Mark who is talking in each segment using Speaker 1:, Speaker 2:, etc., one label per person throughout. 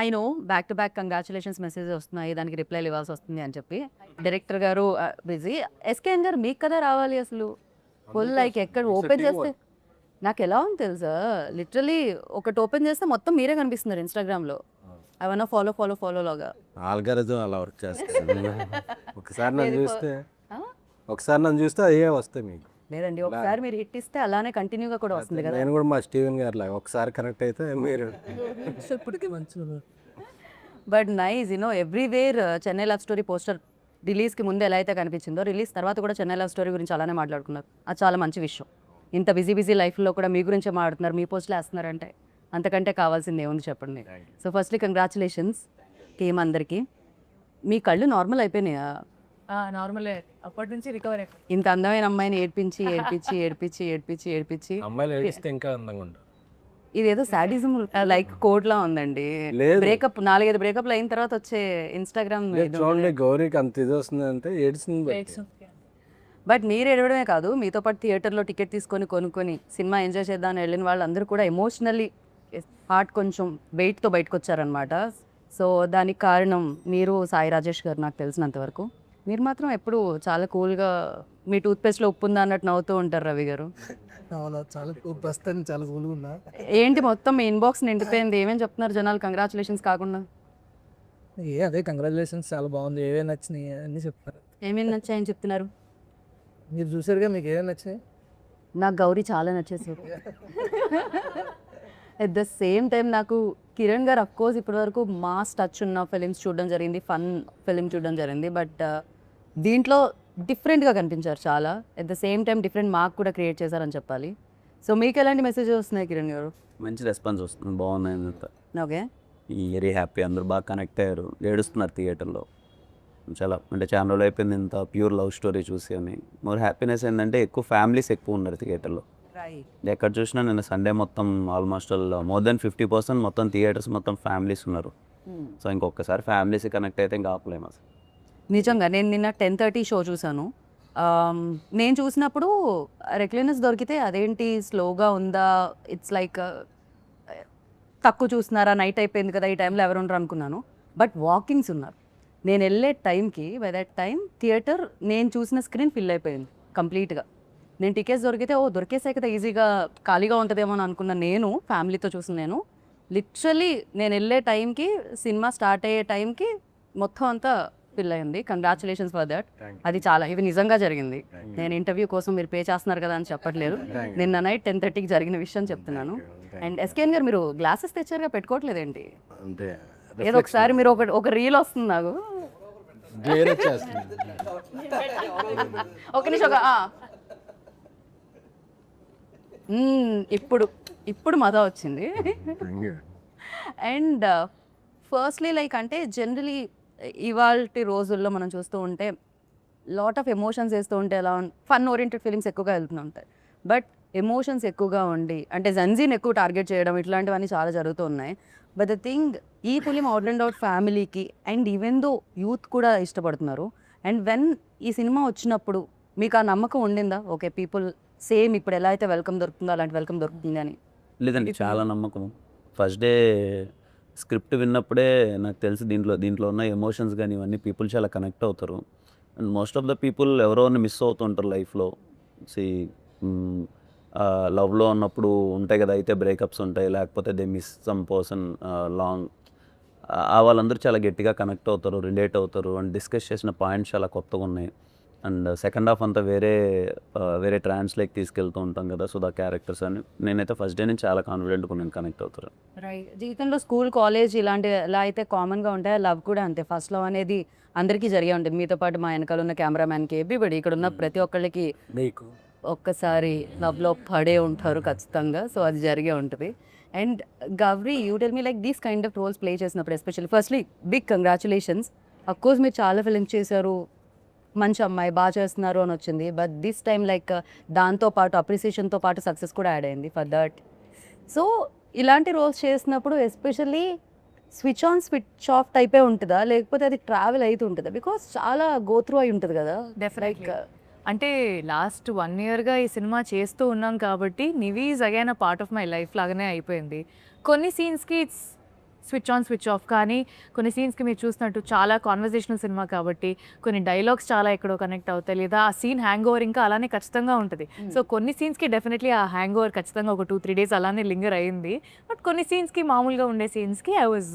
Speaker 1: I know back to back congratulations message వస్తున్నాయి, దానికి రిప్లైలు ఇవ్వాల్సి వస్తుంది అని చెప్పి డైరెక్టర్ గారు బిజీ. ఎస్కేఎన్ గారు మీకు కదా రావాలి అసలు. ఫుల్ లైక్ ఎక్కడ ఓపెన్ చేస్తే నాకు ఎలా ఉంది తెలుసా, లిటరలీ ఒకటి ఓపెన్ చేస్తే మొత్తం మీరే కనిపిస్తున్నారు ఇన్స్టాగ్రామ్లో. అవన్నా ఫాలో ఫాలో ఫాలో లాగా
Speaker 2: ఆల్గారిథం అలా వర్క్ చేస్తాను. ఒకసారి నన్ను చూస్తే అయ్యే వస్తాయి మీకు.
Speaker 1: లేదండి, ఒకసారి మీరు హిట్ ఇస్తే అలానే కంటిన్యూగా కూడా వస్తుంది కదా.
Speaker 2: నేను కూడా మా స్టీవెన్ గారు లాగా ఒకసారి కనెక్ట్ అయితే మీరు
Speaker 3: ఇప్పటికీ మంచిగా.
Speaker 1: But nice everywhere Chennai love story poster రిలీజ్కి ముందు ఎలా అయితే కనిపించిందో, రిలీజ్ తర్వాత కూడా చెన్నై లవ్ స్టోరీ గురించి అలానే మాట్లాడుకున్నారు. అది చాలా మంచి విషయం. ఇంత బిజీ లైఫ్లో కూడా మీ గురించే మాట్లాడుతున్నారు, మీ పోస్టులు వేస్తున్నారంటే అంతకంటే కావాల్సింది ఏముంది చెప్పండి. సో ఫస్ట్లీ కంగ్రాచులేషన్స్ టీమ్ అందరికీ. మీ కళ్ళు నార్మల్ అయిపోయినాయా?
Speaker 3: నార్మలే, అప్పటి నుంచి రికవర్ అయిపోయింది.
Speaker 1: ఇంత అందమైన అమ్మాయిని ఏడ్పించి ఏడ్పించి ఏడ్పించి ఏడ్పించి ఏడ్పించి
Speaker 2: అమ్మాయిలు ఏడిస్తే ఇంకా అందంగా ఉంటారు.
Speaker 1: ఇదేదో సాడిజం లైక్ కోడ్ లా ఉందండి. బ్రేకప్ 4-5 బ్రేకప్లు అయిన తర్వాత వచ్చే ఇన్స్టాగ్రామ్.
Speaker 2: చూడండి, గౌరీకి అంత ఇది వస్తుంది అంటే ఏడ్చింది.
Speaker 1: బట్ మీరు ఏడవడమే కాదు, మీతో పాటు థియేటర్లో టికెట్ తీసుకొని కొనుక్కొని సినిమా ఎంజాయ్ చేద్దామని వెళ్ళిన వాళ్ళందరూ కూడా ఎమోషనల్లీ హార్ట్ కొంచెం వెయిట్తో బయటకు వచ్చారనమాట. సో దానికి కారణం మీరు, సాయి రాజేష్ గారు. నాకు తెలిసినంత వరకు మీరు మాత్రం ఎప్పుడు చాలా కూల్గా మీ టూత్పేస్ట్లో ఉప్పు ఉందా అన్నట్టు నవ్వుతూ ఉంటారు రవి గారు.
Speaker 3: చాలా ప్రస్తుతానికి చాలా కూల్గా ఉన్నా.
Speaker 1: ఏంటి మొత్తం మీ ఇన్బాక్స్ నిండిపోయింది, ఏమేమి చెప్తున్నారు జనాలు కంగ్రాచులేషన్స్ కాకుండా?
Speaker 3: అదే కంగ్రాచులేషన్స్, చాలా బాగుంది, ఏమేమి నచ్చినాయి అన్నీ చెప్తారు.
Speaker 1: ఏమేమి నచ్చాయని చెప్తున్నారు?
Speaker 3: మీరు చూసారుగా, మీకు ఏమేమి నచ్చినాయి?
Speaker 1: నాకు గౌరీ చాలా నచ్చేసారు. ఎట్ ద సేమ్ టైం నాకు కిరణ్ గారు అఫ్కోర్స్ ఇప్పటివరకు మాస్ టచ్ ఉన్న ఫిలిమ్స్ చూడడం జరిగింది, ఫన్ ఫిలిం చూడడం జరిగింది. బట్ దీంట్లో డిఫరెంట్గా కనిపించారు చాలా. At the same time different mark కూడా క్రియేట్ చేశారని చెప్పాలి. సో మీకు ఎలాంటి మెసేజెస్ వస్తున్నాయి కిరణ్ గారు?
Speaker 4: మంచి రెస్పాన్స్ వస్తుంది, బాగున్నాయి.
Speaker 1: ఓకే,
Speaker 4: వెరీ హ్యాపీ, అందరూ బాగా కనెక్ట్ అయ్యారు, ఏడుస్తున్నారు థియేటర్లో. చాలా అంటే చాలా రోజులు అయిపోయింది ఇంత ప్యూర్ లవ్ స్టోరీ చూసి అని. మోర్ హ్యాపీనెస్ ఏంటంటే ఎక్కువ ఫ్యామిలీస్ ఎక్కువ ఉన్నారు థియేటర్లో. ఎక్కడ చూసినా నేను సండే మొత్తం ఆల్మోస్ట్ మోర్ దెన్ 50% మొత్తం థియేటర్స్ మొత్తం ఫ్యామిలీస్ ఉన్నారు. సో ఇంకొకసారి ఫ్యామిలీస్ కనెక్ట్ అయితే ఇంకా ఆపలేము అసలు.
Speaker 1: నిజంగా నేను నిన్న 10:30 షో చూశాను. నేను చూసినప్పుడు రెక్లెనెస్ దొరికితే అదేంటి స్లోగా ఉందా, ఇట్స్ లైక్ తక్కువ చూస్తున్నారా, నైట్ అయిపోయింది కదా ఈ టైంలో ఎవరు ఉండరు అనుకున్నాను. బట్ వాకింగ్స్ ఉన్నారు. నేను వెళ్ళే టైంకి బై దట్ టైం థియేటర్ నేను చూసిన స్క్రీన్ ఫిల్ అయిపోయింది కంప్లీట్గా. నేను టికెట్స్ దొరికితే దొరికేసాయి కదా ఈజీగా ఖాళీగా ఉంటుందేమో అని అనుకున్న నేను, ఫ్యామిలీతో చూసిన నేను, లిటరలీ నేను వెళ్ళే టైంకి సినిమా స్టార్ట్ అయ్యే టైంకి మొత్తం అంతా ఫిల్ అయింది. Congratulations for that. అది చాలా ఇది నిజంగా జరిగింది. నేను ఇంటర్వ్యూ కోసం మీరు పే చేస్తున్నారు కదా అని చెప్పట్లేదు, నిన్న నైట్ 10:30కి జరిగిన విషయం చెప్తున్నాను. అండ్ ఎస్కేఎన్ గారు మీరు గ్లాసెస్ తెచ్చారుగా, పెట్టుకోవట్లేదేంటి?
Speaker 2: అంటే
Speaker 1: ఏదో ఒకసారి మీరు ఒక రీల్ వస్తుంది నాకు, ఒక నిమిషం. ఇప్పుడు మజా వచ్చింది. అండ్ ఫస్ట్లీ లైక్ అంటే జనరలీ ఇవాల్టి రోజుల్లో మనం చూస్తూ ఉంటే లాట్ ఆఫ్ ఎమోషన్స్ వేస్తూ ఉంటే ఎలా ఫన్ ఓరియంటెడ్ ఫిలిమ్స్ ఎక్కువగా వెళ్తూ ఉంటాయి. బట్ ఎమోషన్స్ ఎక్కువగా ఉండి అంటే జన్జీని ఎక్కువ టార్గెట్ చేయడం ఇట్లాంటివన్నీ చాలా జరుగుతూ ఉన్నాయి. బట్ ద థింగ్, ఈ ఫిలిం అవుట్ అండ్ అవుట్ ఫ్యామిలీకి అండ్ ఈవెన్ దో యూత్ కూడా ఇష్టపడుతున్నారు. అండ్ వెన్ ఈ సినిమా వచ్చినప్పుడు మీకు ఆ నమ్మకం ఉండిందా, ఓకే పీపుల్ సేమ్ ఇప్పుడు ఎలా అయితే వెల్కమ్ దొరుకుతుందో అలాంటి వెల్కమ్ దొరుకుతుంది అని?
Speaker 4: లేదండి, చాలా నమ్మకం. ఫస్ట్ డే స్క్రిప్ట్ విన్నప్పుడే నాకు తెలిసి దీంట్లో ఉన్న ఎమోషన్స్ కానీ ఇవన్నీ పీపుల్ చాలా కనెక్ట్ అవుతారు. And most of the people ఎవరో మిస్ అవుతుంటారు లైఫ్లో. లవ్లో ఉన్నప్పుడు ఉంటాయి కదా, అయితే బ్రేకప్స్ ఉంటాయి, లేకపోతే they miss some person long. వాళ్ళందరూ చాలా గట్టిగా కనెక్ట్ అవుతారు, రిలేట్ అవుతారు. అండ్ డిస్కస్ చేసిన పాయింట్స్ చాలా కొత్తగా ఉన్నాయి. అండ్ సెకండ్ హాఫ్ అంతా వేరే ట్రాన్స్లోకి తీసుకెళ్తూ ఉంటాం కదా, సో ద క్యారెక్టర్స్ అని నేనైతే ఫస్ట్ డే నుంచి చాలా కాన్ఫిడెంట్గా నేను కనెక్ట్ అవుతారు.
Speaker 1: రైట్. జీవితంలో స్కూల్, కాలేజ్ ఇలాంటి ఎలా అయితే కామన్గా ఉంటాయో లవ్ కూడా అంతే. ఫస్ట్ లవ్ అనేది అందరికీ జరిగే ఉంటుంది. మీతో పాటు మా వెనకాల ఉన్న కెమెరామ్యాన్కి, ఎవ్రీబడి ఇక్కడ ఉన్న ప్రతి ఒక్కళ్ళకి ఒక్కసారి లవ్లో పడే ఉంటారు ఖచ్చితంగా. సో అది జరిగే ఉంటుంది. And Gauri, you tell me like these kind of roles play చేసినప్పుడు especially firstly big congratulations. Of course మీరు చాలా ఫిలిమ్స్ చేశారు, మంచి అమ్మాయి బాగా చేస్తున్నారు అని వచ్చింది. బట్ దిస్ టైమ్ లైక్ దాంతోపాటు అప్రిసియేషన్తో పాటు సక్సెస్ కూడా యాడ్ అయింది ఫర్ దట్. సో ఇలాంటి రోల్స్ చేసినప్పుడు especially switch on switch off టైపే ఉంటుందా, లేకపోతే అది ట్రావెల్ అవుతూ ఉంటుందా? బికాస్ చాలా గో త్రూ అయి ఉంటుంది కదా.
Speaker 5: డెఫినెట్లీ. అంటే లాస్ట్ 1 yearగా ఈ సినిమా చేస్తూ ఉన్నాం కాబట్టి నివి is again a part of my life లాగానే అయిపోయింది. కొన్ని సీన్స్కి it's switch on switch off. కానీ కొన్ని సీన్స్కి మీరు చూసినట్టు చాలా కాన్వర్జేషనల్ సినిమా కాబట్టి కొన్ని డైలాగ్స్ చాలా ఎక్కడో కనెక్ట్ అవుతాయి, లేదా ఆ సీన్ హ్యాంగ్ ఓవర్ ఇంకా అలానే ఖచ్చితంగా ఉంటుంది. సో కొన్ని సీన్స్కి డెఫినెట్లీ ఆ హ్యాంగ్ ఓవర్ ఖచ్చితంగా ఒక 2-3 డేస్ అలానే లింగర్ అయింది. బట్ కొన్ని సీన్స్కి మామూలుగా ఉండే సీన్స్కి I was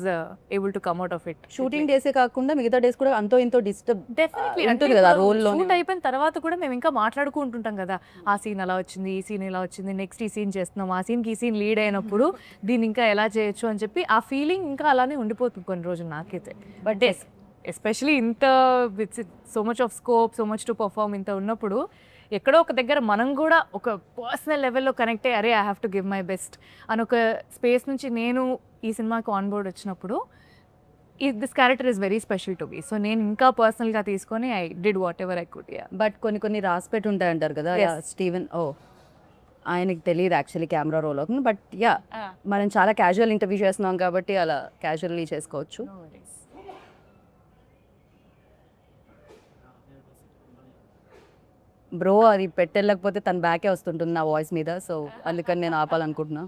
Speaker 5: able to come out of it.
Speaker 1: Shooting డేసే కాకుండా మిగతా డేస్ కూడా అంతో ఇంతో డిస్టర్బ్
Speaker 5: డెఫినెట్లీ
Speaker 1: ఉంటుంది కదా రోల్లో.
Speaker 5: షూట్ అయిపోయిన తర్వాత కూడా మేము ఇంకా మాట్లాడుకుంటుంటాం కదా, ఆ సీన్ అలా వచ్చింది, ఈ సీన్ ఇలా వచ్చింది, నెక్స్ట్ ఈ సీన్ చేస్తున్నాం, ఆ సీన్కి ఈ సీన్ లీడ్ అయినప్పుడు దీన్ని ఇంకా ఎలా చేయొచ్చు అని చెప్పి ఆ ఫీలింగ్ ఇంకా అలానే ఉండిపోతుంది కొన్ని రోజులు నాకైతే. బట్ ఎస్పెషలీ ఇంత with so much of scope, so much to perform ఇంత ఉన్నప్పుడు ఎక్కడో ఒక దగ్గర మనం కూడా ఒక పర్సనల్ లెవెల్లో కనెక్ట్ అయ్యి అరే I have to give my best అని ఒక స్పేస్ నుంచి నేను ఈ సినిమాకి ఆన్ బోర్డ్ వచ్చినప్పుడు this character is very special to me. So నేను ఇంకా పర్సనల్గా తీసుకొని I did what ever I could.
Speaker 1: But కొన్ని రాసి పెట్టి ఉంటాయి అంటారు కదా స్టీవెన్. ఆయనకి తెలియదు యాక్చువల్లీ కెమెరా రోల్ అవుతుంది. బట్ మనం చాలా క్యాజువల్ ఇంటర్వ్యూ చేస్తున్నాం కాబట్టి అలా క్యాజువల్లీ చేసుకోవచ్చు. బ్రో అది పెట్టెళ్ళకపోతే తన బ్యాకే వస్తుంటుంది నా వాయిస్ మీద, సో అందుకని నేను ఆపాలనుకుంటున్నా.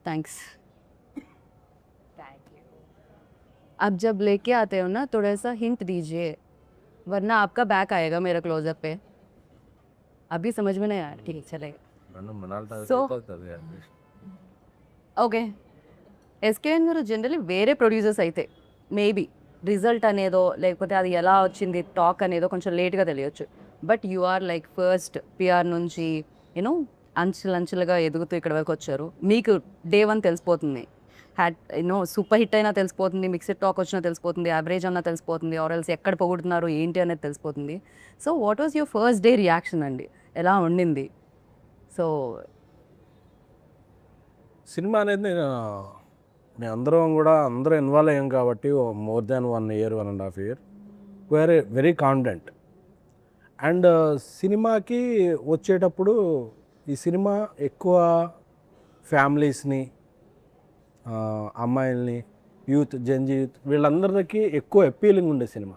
Speaker 1: థ్యాంక్స్. अब जब लेके आते हो ना थोड़ा सा हिंट दीजिए वरना आपका बैक आएगा मेरा क्लोजअप पे. अभी समझ में नहीं आया. ठीक है चलेगा. So- okay SKN garu generally వేరే ప్రొడ్యూసర్స్ అయితే మేబీ రిజల్ట్ అనేదో లేకపోతే అది ఎలా వచ్చింది టాక్ అనేదో కొంచెం లేట్గా తెలియచ్చు. But you are like first PR నుంచి యూనో అంచెలంచెలుగా ఎదుగుతూ ఇక్కడ వరకు వచ్చారు. మీకు డే 1 తెలిసిపోతుంది, హ్యాడ్ యూనో సూపర్ హిట్ అయినా తెలిసిపోతుంది, మిక్స్డ్ టాక్ వచ్చినా తెలిసిపోతుంది, యావరేజ్ అన్నా తెలిసిపోతుంది, ఆర్ఎల్స్ ఎక్కడ పొగుడుతున్నారు ఏంటి అనేది తెలిసిపోతుంది. So what was your first day reaction అండి, ఎలా ఉండింది? సో
Speaker 2: సినిమా అనేది నేను అందరూ ఇన్వాల్వ్ అయ్యాం కాబట్టి more than 1 year 1.5 year very confident. And సినిమాకి వచ్చేటప్పుడు ఈ సినిమా ఎక్కువ ఫ్యామిలీస్ని, అమ్మాయిల్ని, యూత్, జెన్జీ యూత్ వీళ్ళందరికీ ఎక్కువ అపీలింగ్ ఉండే సినిమా.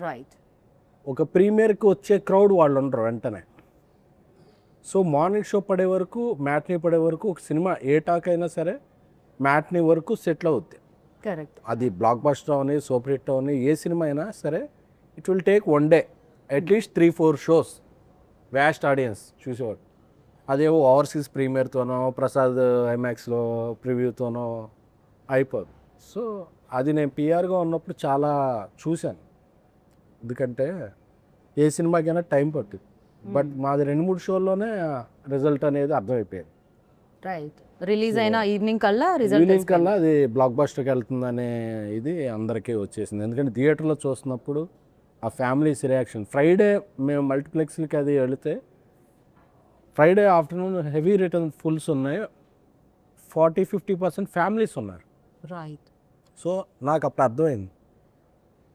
Speaker 1: రైట్.
Speaker 2: ఒక ప్రీమియర్కి వచ్చే క్రౌడ్ వాళ్ళు ఉండరు వెంటనే. సో మార్నింగ్ షో పడే వరకు, మ్యాట్నీ పడే వరకు ఒక సినిమా ఏ టాక్ అయినా సరే మ్యాట్నీ వరకు సెటిల్ అవుద్ది.
Speaker 1: కరెక్ట్.
Speaker 2: అది బ్లాక్ బస్టర్ అవని, సూపర్ హిట్ అవని, ఏ సినిమా అయినా సరే it will take 1 day at least 3-4 shows vast audience చూసేవాడు. అదేవో ఓవర్సీస్ ప్రీమియర్తోనో ప్రసాద్ ఐమాక్స్లో ప్రివ్యూతోనో అయిపోదు. సో అది నేను పిఆర్గా ఉన్నప్పుడు చాలా చూశాను. ఎందుకంటే ఏ సినిమాకైనా టైం పడుతుంది. బట్ మాది 2-3 షోల్లోనే రిజల్ట్ అనేది అర్థమైపోయింది.
Speaker 1: రైట్. రిలీజ్ అయిన ఈవినింగ్ కల్లా
Speaker 2: ఈవినింగ్ కల్లా అది బ్లాక్ బస్టర్కి వెళ్తుందనే ఇది అందరికీ వచ్చేసింది. ఎందుకంటే థియేటర్లో చూస్తున్నప్పుడు ఆ ఫ్యామిలీస్ రియాక్షన్. ఫ్రైడే మేము మల్టీప్లెక్స్లకి అది వెళితే Friday afternoon heavy return fulls ఉన్నాయి, 40-50% ఫ్యామిలీస్ ఉన్నారు.
Speaker 1: రైట్.
Speaker 2: సో నాకు అప్పుడు అర్థమైంది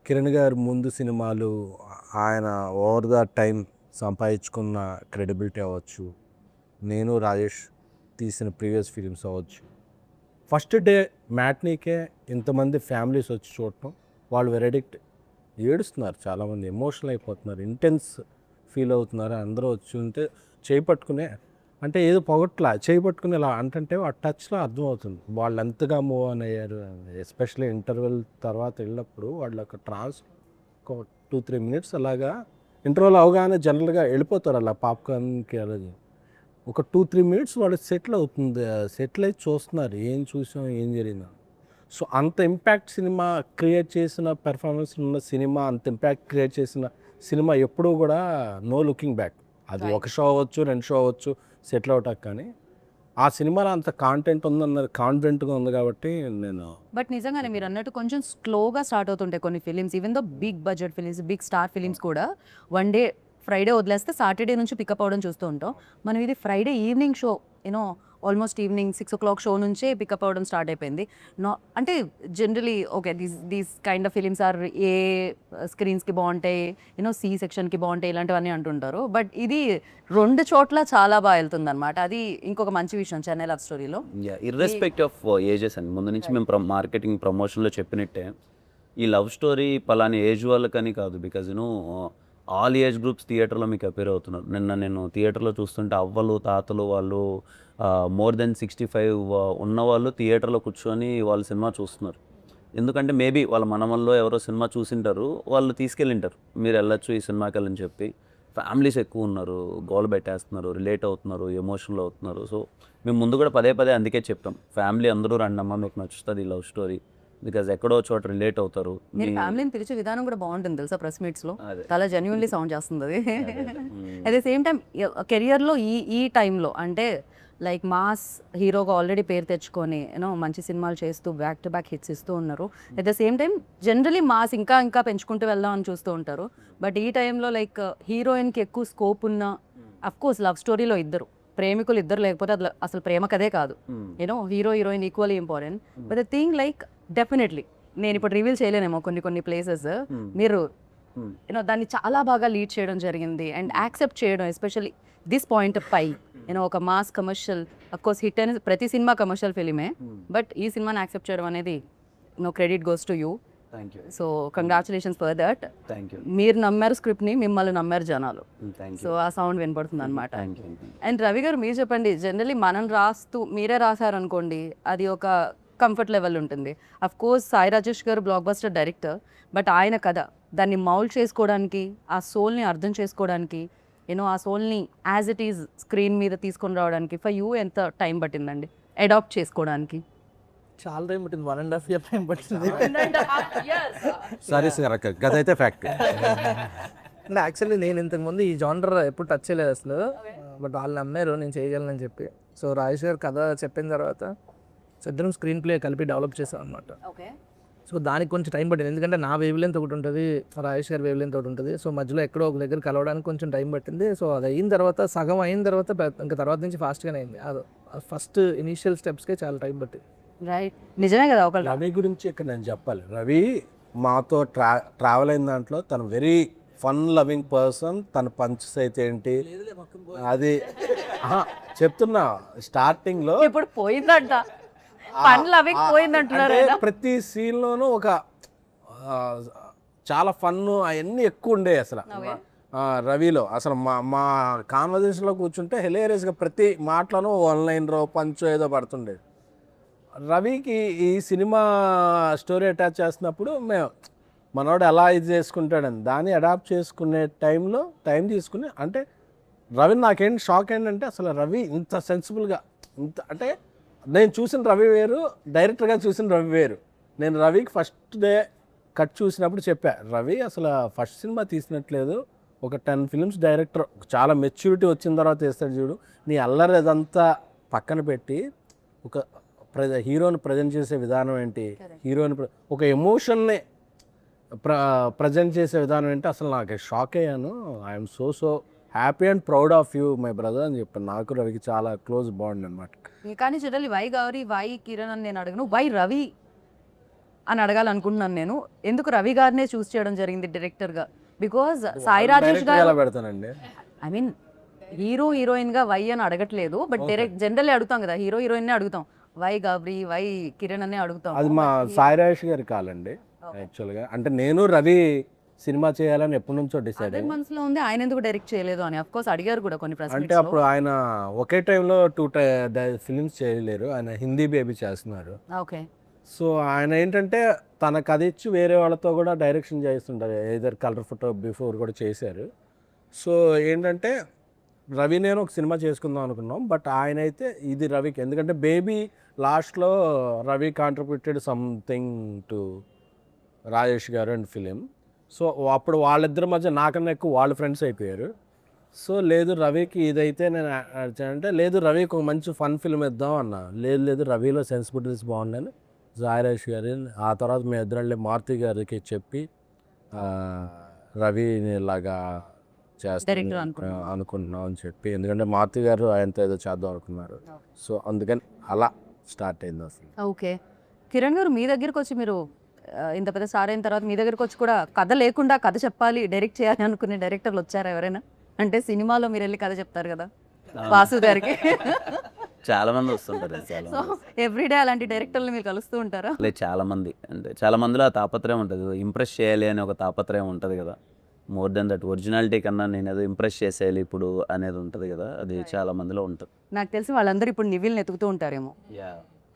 Speaker 2: కిరణ్ గారు ముందు సినిమాలు, ఆయన ఓవర్ ద టైం సంపాదించుకున్న క్రెడిబిలిటీ అవ్వచ్చు, నేను రాజేష్ తీసిన ప్రీవియస్ ఫిలిమ్స్ అవ్వచ్చు, ఫస్ట్ డే మ్యాట్నీకే ఇంతమంది ఫ్యామిలీస్ వచ్చి చూడటం, వాళ్ళు వెరడిక్ట్ ఏడుస్తున్నారు, చాలామంది ఎమోషనల్ అయిపోతున్నారు, ఇంటెన్స్ ఫీల్ అవుతున్నారు. అందరూ వచ్చి ఉంటే చేయి పట్టుకునే, అంటే ఏదో పొగట్లా చేయి పట్టుకుని ఇలా అంటే ఆ టచ్లో అర్థమవుతుంది వాళ్ళు ఎంతగా మూవ్ ఆన్ అయ్యారు. ఎస్పెషల్లీ ఇంటర్వెల్ తర్వాత వెళ్ళినప్పుడు వాళ్ళు ఒక ఒక 2-3 minutes అలాగా ఇంటర్వెల్ అవగానే జనరల్గా వెళ్ళిపోతారు అలా పాప్కార్న్కి. అలాగే ఒక 2-3 minutes వాళ్ళు సెటిల్ అవుతుంది, సెటిల్ అయి చూస్తున్నారు ఏం చూసాం ఏం జరిగిందా. సో అంత ఇంపాక్ట్ సినిమా క్రియేట్ చేసిన పెర్ఫార్మెన్స్ ఉన్న సినిమా, అంత ఇంపాక్ట్ క్రియేట్ చేసిన సినిమా ఎప్పుడూ కూడా నో లుకింగ్ బ్యాక్. అది ఒక షో అవ్వచ్చు, 2 షో అవ్వచ్చు, సెటిల్ అవుటాక. కానీ ఆ సినిమాలో అంత కాంటెంట్ ఉందన్నది కాన్ఫిడెంట్గా ఉంది కాబట్టి నేను.
Speaker 1: బట్ నిజంగానే మీరు అన్నట్టు కొంచెం స్లోగా స్టార్ట్ అవుతుంటాయి కొన్ని films, even though big budget films, big star films కూడా. వన్ డే ఫ్రైడే వదిలేస్తే సాటర్డే నుంచి పికప్ అవ్వడం చూస్తూ ఉంటాం మనం. ఇది Friday evening show, you know almost evening 6 o'clock show నుంచే పికప్ అవ్వడం స్టార్ట్ అయిపోయింది. అంటే generally okay these kind of films are A స్క్రీన్స్కి బాగుంటాయి, యూనో సి సెక్షన్కి బాగుంటాయి ఇలాంటివన్నీ అంటుంటారు. బట్ ఇది 2 చోట్ల చాలా బాగా వెళ్తుంది అనమాట. అది ఇంకొక మంచి విషయం చెన్నై లవ్ స్టోరీలో.
Speaker 4: ఇర్రెస్పెక్ట్ ఆఫ్ ఏజెస్ అండి, ముందు నుంచి మేము మార్కెటింగ్ ప్రమోషన్లో చెప్పినట్టే ఈ లవ్ స్టోరీ పలాని ఏజ్ వాళ్ళకని కాదు. బికాజ్ ఆల్ ఏజ్ గ్రూప్స్ థియేటర్లో మీకు అపేర్ అవుతున్నారు. నిన్న నేను థియేటర్లో చూస్తుంటే అవ్వలు తాతలు వాళ్ళు మోర్ దెన్ 65 ఉన్నవాళ్ళు థియేటర్లో కూర్చొని వాళ్ళు సినిమా చూస్తున్నారు. ఎందుకంటే మేబీ వాళ్ళ మనవల్లో ఎవరో సినిమా చూసింటారు, వాళ్ళు తీసుకెళ్ళింటారు మీరు వెళ్ళొచ్చు ఈ సినిమాకి వెళ్ళని చెప్పి. ఫ్యామిలీస్ ఎక్కువ ఉన్నారు, గోల పెట్టేస్తున్నారు, రిలేట్ అవుతున్నారు, ఎమోషనల్ అవుతున్నారు. సో మేము ముందు కూడా పదే పదే అందుకే చెప్పాం, ఫ్యామిలీ అందరూ రండమ్మా మీకు నచ్చుతుంది లవ్ స్టోరీ, బికాజ్ ఎక్కడో చోట రిలేట్ అవుతారు.
Speaker 1: మీరు ఫ్యామిలీని పిలిచే విధానం కూడా బాగుంటుంది తెలుసా ప్రెస్ మీట్స్లో,
Speaker 4: అదే.
Speaker 1: చాలా జెన్యున్లీ సౌండ్ చేస్తుంది అది. అట్ ద సేమ్ టైం కెరియర్లో ఈ టైంలో అంటే లైక్ మాస్ హీరోగా ఆల్రెడీ పేరు తెచ్చుకొని యూనో మంచి సినిమాలు చేస్తూ బ్యాక్ టు బ్యాక్ హిట్స్ ఇస్తూ ఉన్నారు. At the same time generally mass ఇంకా పెంచుకుంటూ వెళ్దాం అని చూస్తూ ఉంటారు. బట్ ఈ టైంలో లైక్ హీరోయిన్కి ఎక్కువ స్కోప్ ఉన్న, అఫ్ కోర్స్ లవ్ స్టోరీలో ఇద్దరు ప్రేమికులు ఇద్దరు లేకపోతే అది అసలు ప్రేమ కదే కాదు, you know hero heroine equally important. But the thing like definitely నేను ఇప్పుడు రివీల్ చేయలేనేమో కొన్ని ప్లేసెస్, మీరు యూనో దాన్ని చాలా బాగా లీడ్ చేయడం జరిగింది అండ్ యాక్సెప్ట్ చేయడం, ఎస్పెషల్లీ దిస్ పాయింట్ పై యూనో ఒక మాస్ కమర్షియల్, అఫ్కోర్స్ హిట్ అనేది ప్రతి సినిమా కమర్షియల్ ఫిలిమే, బట్ ఈ సినిమాని యాక్సెప్ట్ చేయడం అనేది no credit goes to you.
Speaker 4: Thank you.
Speaker 1: So congratulations for that.
Speaker 4: Thank you.
Speaker 1: మీరు నమ్మారు స్క్రిప్ట్ని, మిమ్మల్ని నమ్మారు జనాలు.
Speaker 4: Thank
Speaker 1: so
Speaker 4: you.
Speaker 1: ఆ సౌండ్ వినపడుతుంది అనమాట.
Speaker 4: Thank you.
Speaker 1: అండ్ రవి గారు మీరు చెప్పండి, జనరలీ మనం రాస్తూ మీరే రాశారనుకోండి అది ఒక కంఫర్ట్ లెవెల్ ఉంటుంది. అఫ్ కోర్స్ సాయి రాజేష్ గారు బ్లాక్ బస్టర్ డైరెక్టర్, బట్ ఆయన కథ దాన్ని మౌల్డ్ చేసుకోవడానికి, ఆ సోల్ని అర్థం చేసుకోవడానికి, యూనో ఆ సోల్ని యాజ్ ఇట్ ఈజ్ స్క్రీన్ మీద తీసుకొని రావడానికి ఫర్ యూ ఎంత టైం పట్టిందండి అడాప్ట్ చేసుకోవడానికి?
Speaker 3: చాలా టైం పట్టింది, 1.5 year టైం పట్టింది.
Speaker 2: సరే సార్, గదైతే ఫ్యాక్ట్.
Speaker 3: అంటే యాక్చువల్లీ నేను ఇంతకుముందు ఈ జానర్ ఎప్పుడు టచ్ చేయలేదు అసలు, బట్ వాళ్ళు నమ్మారు నేను చేయగలనని చెప్పి. సో రాజేష్ గారు కథ చెప్పిన తర్వాత ఇద్దరం స్క్రీన్ ప్లే కలిపి డెవలప్ చేసాం అనమాట.
Speaker 1: ఓకే.
Speaker 3: సో దానికి కొంచెం టైం పట్టింది, ఎందుకంటే నా వేవ్ లెంత్ ఒకటి ఉంటుంది, రాజేష్ గారి వేవ్ లెంత్ ఒకటి ఉంటుంది. సో మధ్యలో ఎక్కడో ఒక దగ్గర కలవడానికి కొంచెం టైం పట్టింది. సో అది అయిన తర్వాత, సగం అయిన తర్వాత ఇంకా తర్వాత నుంచి ఫాస్ట్గానే అయింది. ఫస్ట్ ఇనీషియల్ స్టెప్స్కే చాలా టైం పట్టింది.
Speaker 1: రైట్, నిజమే కదా. ఒక
Speaker 2: రవి గురించి ఇక్కడ నేను చెప్పాలి. రవి మాతో ట్రావెల్ అయిన దాంట్లో తను వెరీ ఫన్ లవింగ్ పర్సన్. తన పంచెస్ అయితే ఏంటి అది చెప్తున్నా స్టార్టింగ్లో
Speaker 1: ఇప్పుడు పోయిందంట, ఫన్ అవి పోయిందంటున్నారు
Speaker 2: అంటే
Speaker 1: కదా.
Speaker 2: ప్రతి సీన్లోనూ ఒక చాలా ఫన్ అవన్నీ ఎక్కువ ఉండే అసలు రవిలో. అసలు మా కాన్వర్జేషన్లో కూర్చుంటే హిలేరియస్గా ప్రతి మాటలోనూ ఆన్లైన్ పంచో ఏదో పడుతుండేది. రవికి ఈ సినిమా స్టోరీ అటాచ్ చేస్తున్నప్పుడు మేము మనోడు ఎలా ఇది చేసుకుంటాడని దాన్ని అడాప్ట్ చేసుకునే టైంలో టైం తీసుకుని, అంటే రవి నాకేంటి షాక్ ఏంటంటే అసలు రవి ఇంత సెన్సిబుల్గా, ఇంత అంటే నేను చూసిన రవి వేరు, డైరెక్టర్గా చూసిన రవి వేరు. నేను రవికి ఫస్ట్ డే కట్ చూసినప్పుడు చెప్పా, రవి అసలు ఫస్ట్ సినిమా తీసినట్లేదు, ఒక 10 films డైరెక్టర్ చాలా మెచ్యూరిటీ వచ్చిన తర్వాత వేస్తాడు చూడు, నీ అల్లరి అదంతా పక్కన పెట్టి ఒక హీరోని ప్రజెంట్ చేసే విధానం ఏంటి, హీరోని ఒక ఎమోషన్ని ప్రజెంట్ చేసే విధానం ఏంటి, అసలు నాకు షాక్ అయ్యాను. I'm so happy and proud of you my brother అని చెప్పాను. నాకు రవికి చాలా క్లోజ్ బాండ్ అనమాట.
Speaker 1: కానీ generally why Gauri, why Kiran అని నేను అడగను, వై రవి అని అడగాలనుకుంటున్నాను నేను. ఎందుకు రవి గారినే చూస్ చేయడం జరిగింది డైరెక్టర్గా? బికాజ్ సాయి రాజేష్ గారు,
Speaker 2: ఎలా పెడతానండి,
Speaker 1: ఐ మీన్ హీరో హీరోయిన్గా వై అని అడగట్లేదు, బట్ డైరెక్ట్ జనరల్లీ అడుగుతాం కదా, హీరో హీరోయిన్నే అడుగుతాం, వై గౌరీ, వై కిరణ్ అనే అడుగుతాం.
Speaker 2: అది మా సాయి రాజేష్ గారి కాలండి యాక్చువల్గా. అంటే నేను రవి సినిమా చేయాలని ఎప్పటి నుంచో డిసైడ్ అయ్యాను.
Speaker 1: మనసులో ఉంది, ఆయన ఎందుకు డైరెక్ట్ చేయలేదు అని. అఫ్ కోర్స్ అడిగారు కూడా కొన్ని
Speaker 2: అంటే
Speaker 1: ప్రశ్నలు.
Speaker 2: అప్పుడు ఆయన ఒకే టైంలో 2 ఫిలిమ్స్ చేయలేరు, ఆయన హిందీ బేబీ చేస్తున్నారు.
Speaker 1: ఓకే.
Speaker 2: సో ఆయన ఏంటంటే తన కథ ఇచ్చి వేరే వాళ్ళతో కూడా డైరెక్షన్ చేస్తుంటారు, ఏదర్ కలర్ ఫోటో బిఫోర్ కూడా చేశారు. సో ఏంటంటే రవి నేను ఒక సినిమా చేసుకుందాం అనుకున్నాం, బట్ ఆయన అయితే ఇది రవికి, ఎందుకంటే బేబీ లాస్ట్లో Ravi contributed something to Rajesh గారు అండ్ ఫిలిం. సో అప్పుడు వాళ్ళిద్దరి మధ్య నాకన్నా ఎక్కువ వాళ్ళ ఫ్రెండ్స్ అయిపోయారు. సో లేదు రవికి ఇదైతే నేను అంటే లేదు రవికి ఒక మంచి ఫన్ ఫిల్మ్ ఇద్దాం అన్న, లేదు రవిలో సెన్సిబిలిటీస్ బాగుందని సాయిరాజ్ గారి, ఆ తర్వాత మేము ఇద్దరు మారుతి గారికి చెప్పి రవిని ఇలాగా చేస్తాను అనుకుంటున్నాం అని చెప్పి, ఎందుకంటే మారుతి గారు ఆయనతో ఏదో చేద్దాం అనుకున్నారు. సో అందుకని అలా స్టార్ట్ అయింది అసలు.
Speaker 1: ఓకే. కిరణ్ గారు మీ దగ్గరికి వచ్చి, మీరు ఇంత పెద్ద స్టార్ అయిన తర్వాత మీ దగ్గరికి వచ్చి కూడా కథ లేకుండా కథ చెప్పాలి, డైరెక్ట్ చేయాలి అనుకునే డైరెక్టర్లు వచ్చారా ఎవరైనా? అంటే సినిమాలో మీరు వెళ్ళి కథ చెప్తారు కదా వాసు గారికి,
Speaker 4: చాలా మంది వస్తుంటారు.
Speaker 1: సో ఎవ్రీడే అలాంటి డైరెక్టర్లు మీరు కలుస్తూ ఉంటారా?
Speaker 4: లేదు, చాలా మంది, అంటే చాలా మందిలో ఆ తాపత్రయం ఉంటుంది, ఇంప్రెస్ చేయాలి అని ఒక తాపత్రయం ఉంటుంది కదా. మోర్ దెన్ దట్ ఒరిజినాలిటీ కన్నా నేను ఏదో ఇంప్రెస్ చేసేయాలి ఇప్పుడు అనేది ఉంటుంది కదా, అది చాలా మందిలో ఉంటుంది.
Speaker 1: నాకు తెలిసి వాళ్ళందరూ ఇప్పుడు నివిల్ని ఎతుకుతూ ఉంటారేమో,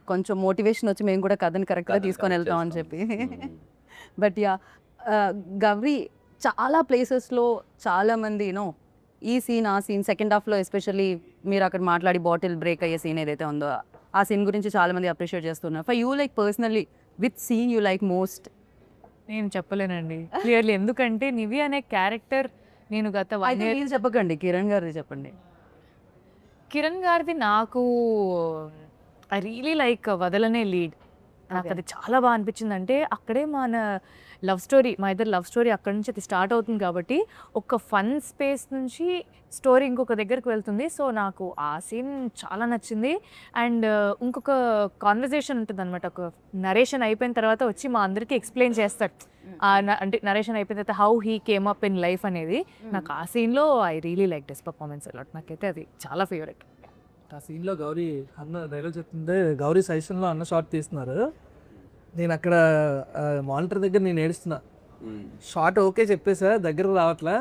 Speaker 1: కొంచెం మోటివేషన్ వచ్చి మేము కూడా కథని కరెక్ట్గా తీసుకొని వెళ్తాం అని చెప్పి. బట్ యా, గౌరీ చాలా ప్లేసెస్లో చాలామంది యూనో ఈ సీన్ ఆ సీన్ సెకండ్ హాఫ్లో ఎస్పెషల్లీ మీరు అక్కడ మాట్లాడి బాటిల్ బ్రేక్ అయ్యే సీన్ ఏదైతే ఉందో ఆ సీన్ గురించి చాలామంది అప్రిషియేట్ చేస్తున్నారు. For you like personally with scene you like most?
Speaker 5: నేను చెప్పలేనండి క్లియర్లీ, ఎందుకంటే నివి అనే క్యారెక్టర్ నేను గత 1
Speaker 1: అయితే
Speaker 5: year
Speaker 1: మీరు చెప్పకండి, కిరణ్ గారిది చెప్పండి.
Speaker 5: కిరణ్ గారిది నాకు ఐ రియలీ లైక్ వదలనే లీడ్. నాకు అది చాలా బాగా అనిపించింది. అంటే అక్కడే మన లవ్ స్టోరీ, మా ఇద్దరు లవ్ స్టోరీ అక్కడ నుంచి అది స్టార్ట్ అవుతుంది కాబట్టి ఒక ఫన్ స్పేస్ నుంచి స్టోరీ ఇంకొక దగ్గరికి వెళ్తుంది. సో నాకు ఆ సీన్ చాలా నచ్చింది. అండ్ ఇంకొక కాన్వర్జేషన్ ఉంటుంది అనమాట, ఒక నరేషన్ అయిపోయిన తర్వాత వచ్చి మా అందరికీ ఎక్స్ప్లెయిన్ చేస్తాడు. అంటే నరేషన్ అయిపోయిన తర్వాత how he came up in life అనేది. నాకు ఆ సీన్లో I really like this performance a lot. నాకైతే అది చాలా ఫేవరెట్.
Speaker 3: ఆ సీన్లో గౌరీ అన్న డైలాగ్ చెప్తుంటే గౌరీ సజెషన్లో అన్న షార్ట్ తీస్తున్నారు. నేను అక్కడ మానిటర్ దగ్గర నేను ఏడుస్తున్నా. షార్ట్ ఓకే చెప్పేసా, దగ్గర రావట్లా,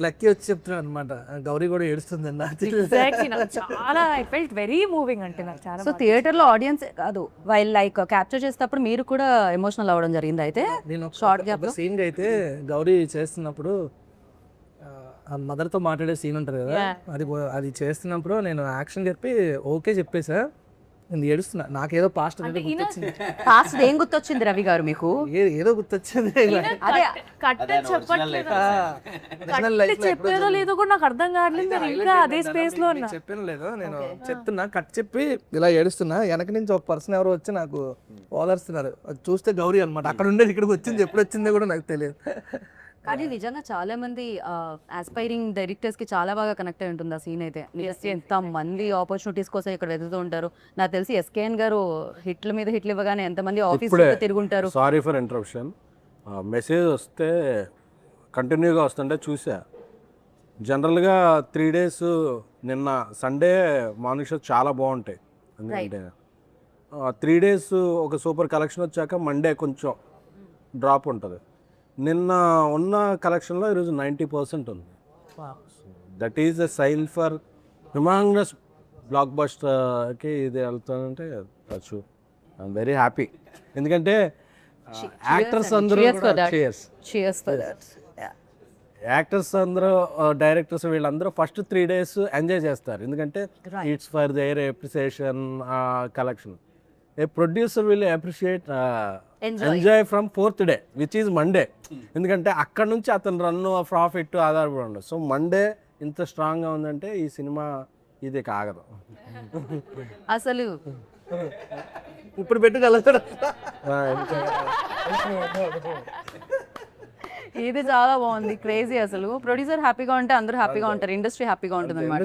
Speaker 3: లక్కీ వచ్చి చెప్తున్నాడు అనమాట గౌరీ కూడా ఏడుస్తుంది అన్న.
Speaker 5: ఎగ్జాక్ట్లీ, నాకు చాలా ఐ ఫెల్ట్ వెరీ మూవింగ్. అంటే నాకు చాలా
Speaker 1: సో థియేటర్లో ఆడియన్స్ కాదు, వైల్ లైక్ క్యాప్చర్ చేసేటప్పుడు మీరు కూడా ఎమోషనల్ అవ్వడం జరిగింది. అయితే
Speaker 3: నేను
Speaker 1: షార్ట్
Speaker 3: ఒక
Speaker 1: గ్యాప్
Speaker 3: సీన్ అయితే గౌరీ చేస్తున్నప్పుడు ఆ మదర్తో మాట్లాడే సీన్ ఉంటుంది కదా, అది చేస్తున్నప్పుడు నేను యాక్షన్ చెప్పి ఓకే చెప్పేసా, నేను ఏడుస్తున్నా. నాకేదో పాస్ట్ గుర్తొచ్చింది.
Speaker 1: ఫాస్ట్ ఏం గుర్తొచ్చింది రవి గారు మీకు?
Speaker 3: ఏదో గుర్తొచ్చింది.
Speaker 1: అదే
Speaker 5: కట్ చెప్పట్లేదు, చెప్పేదో లేదో కూడా నాకు అర్థం కావట్లేదు. నేను ఇంకా అదే స్పేస్ లో ఉన్నా.
Speaker 3: చెప్పాను లేదు, నేను చెప్తున్నా కట్ చెప్పి ఇలా ఏడుస్తున్నా. వెనక నుంచి ఒక పర్సన్ ఎవరో వచ్చి నాకు ఓదార్స్తున్నారు. అది చూస్తే గౌరీ అనమాట. అక్కడ ఉండేది ఇక్కడికి వచ్చింది, ఎప్పుడు వచ్చిందో కూడా నాకు తెలియదు.
Speaker 1: కానీ నిజంగా చాలా మంది ఆస్పైరింగ్ డైరెక్టర్స్ కి చాలా బాగా కనెక్ట్ అయి ఉంటుంది ఆ సీన్ అయితే. ఎంత మంది ఆపర్చునిటీస్ కోసం ఇక్కడ వెతుకుతూ ఉంటారు. నాకు తెలిసి ఎస్కేఎన్ గారు హిట్ల మీద హిట్లు ఇవ్వగానే ఎంతమంది ఆఫీస్ తిరుగుంటారు.
Speaker 2: Sorry for interruption. మెసేజ్ వస్తే కంటిన్యూగా వస్తుంటే చూసా. జనరల్గా 3 days నిన్న సండే మార్నింగ్ షో చాలా బాగుంటాయి. ఎందుకంటే 3 days ఒక సూపర్ కలెక్షన్ వచ్చాక మండే కొంచెం డ్రాప్ ఉంటుంది. నిన్న ఉన్న కలెక్షన్లో ఈరోజు 90% ఉంది. That is a sign for humongous బ్లాక్ బస్టర్కి ఇది వెళ్తానంటే వచ్చు. I'm very happy. ఎందుకంటే యాక్టర్స్ అందరూ యాక్టర్స్ అందరూ డైరెక్టర్స్ వీళ్ళందరూ ఫస్ట్ 3 days ఎంజాయ్ చేస్తారు. ఎందుకంటే it's for their appreciation collection. A producer will appreciate enjoy from 4th day which is Monday. ఎందుకంటే అక్కడ నుంచి అతను రన్ను ప్రాఫిట్ ఆధారపడి ఉండదు. సో మండే ఇంత స్ట్రాంగ్గా ఉందంటే ఈ సినిమా ఇది కాగదు
Speaker 1: అసలు.
Speaker 3: ఇప్పుడు పెట్టుకెళ్తాడు.
Speaker 1: ఇది చాలా బాగుంది, క్రేజీ. అసలు ప్రొడ్యూసర్ హ్యాపీగా ఉంటే అందరూ హ్యాపీగా ఉంటారు, ఇండస్ట్రీ హ్యాపీగా ఉంటుంది అనమాట.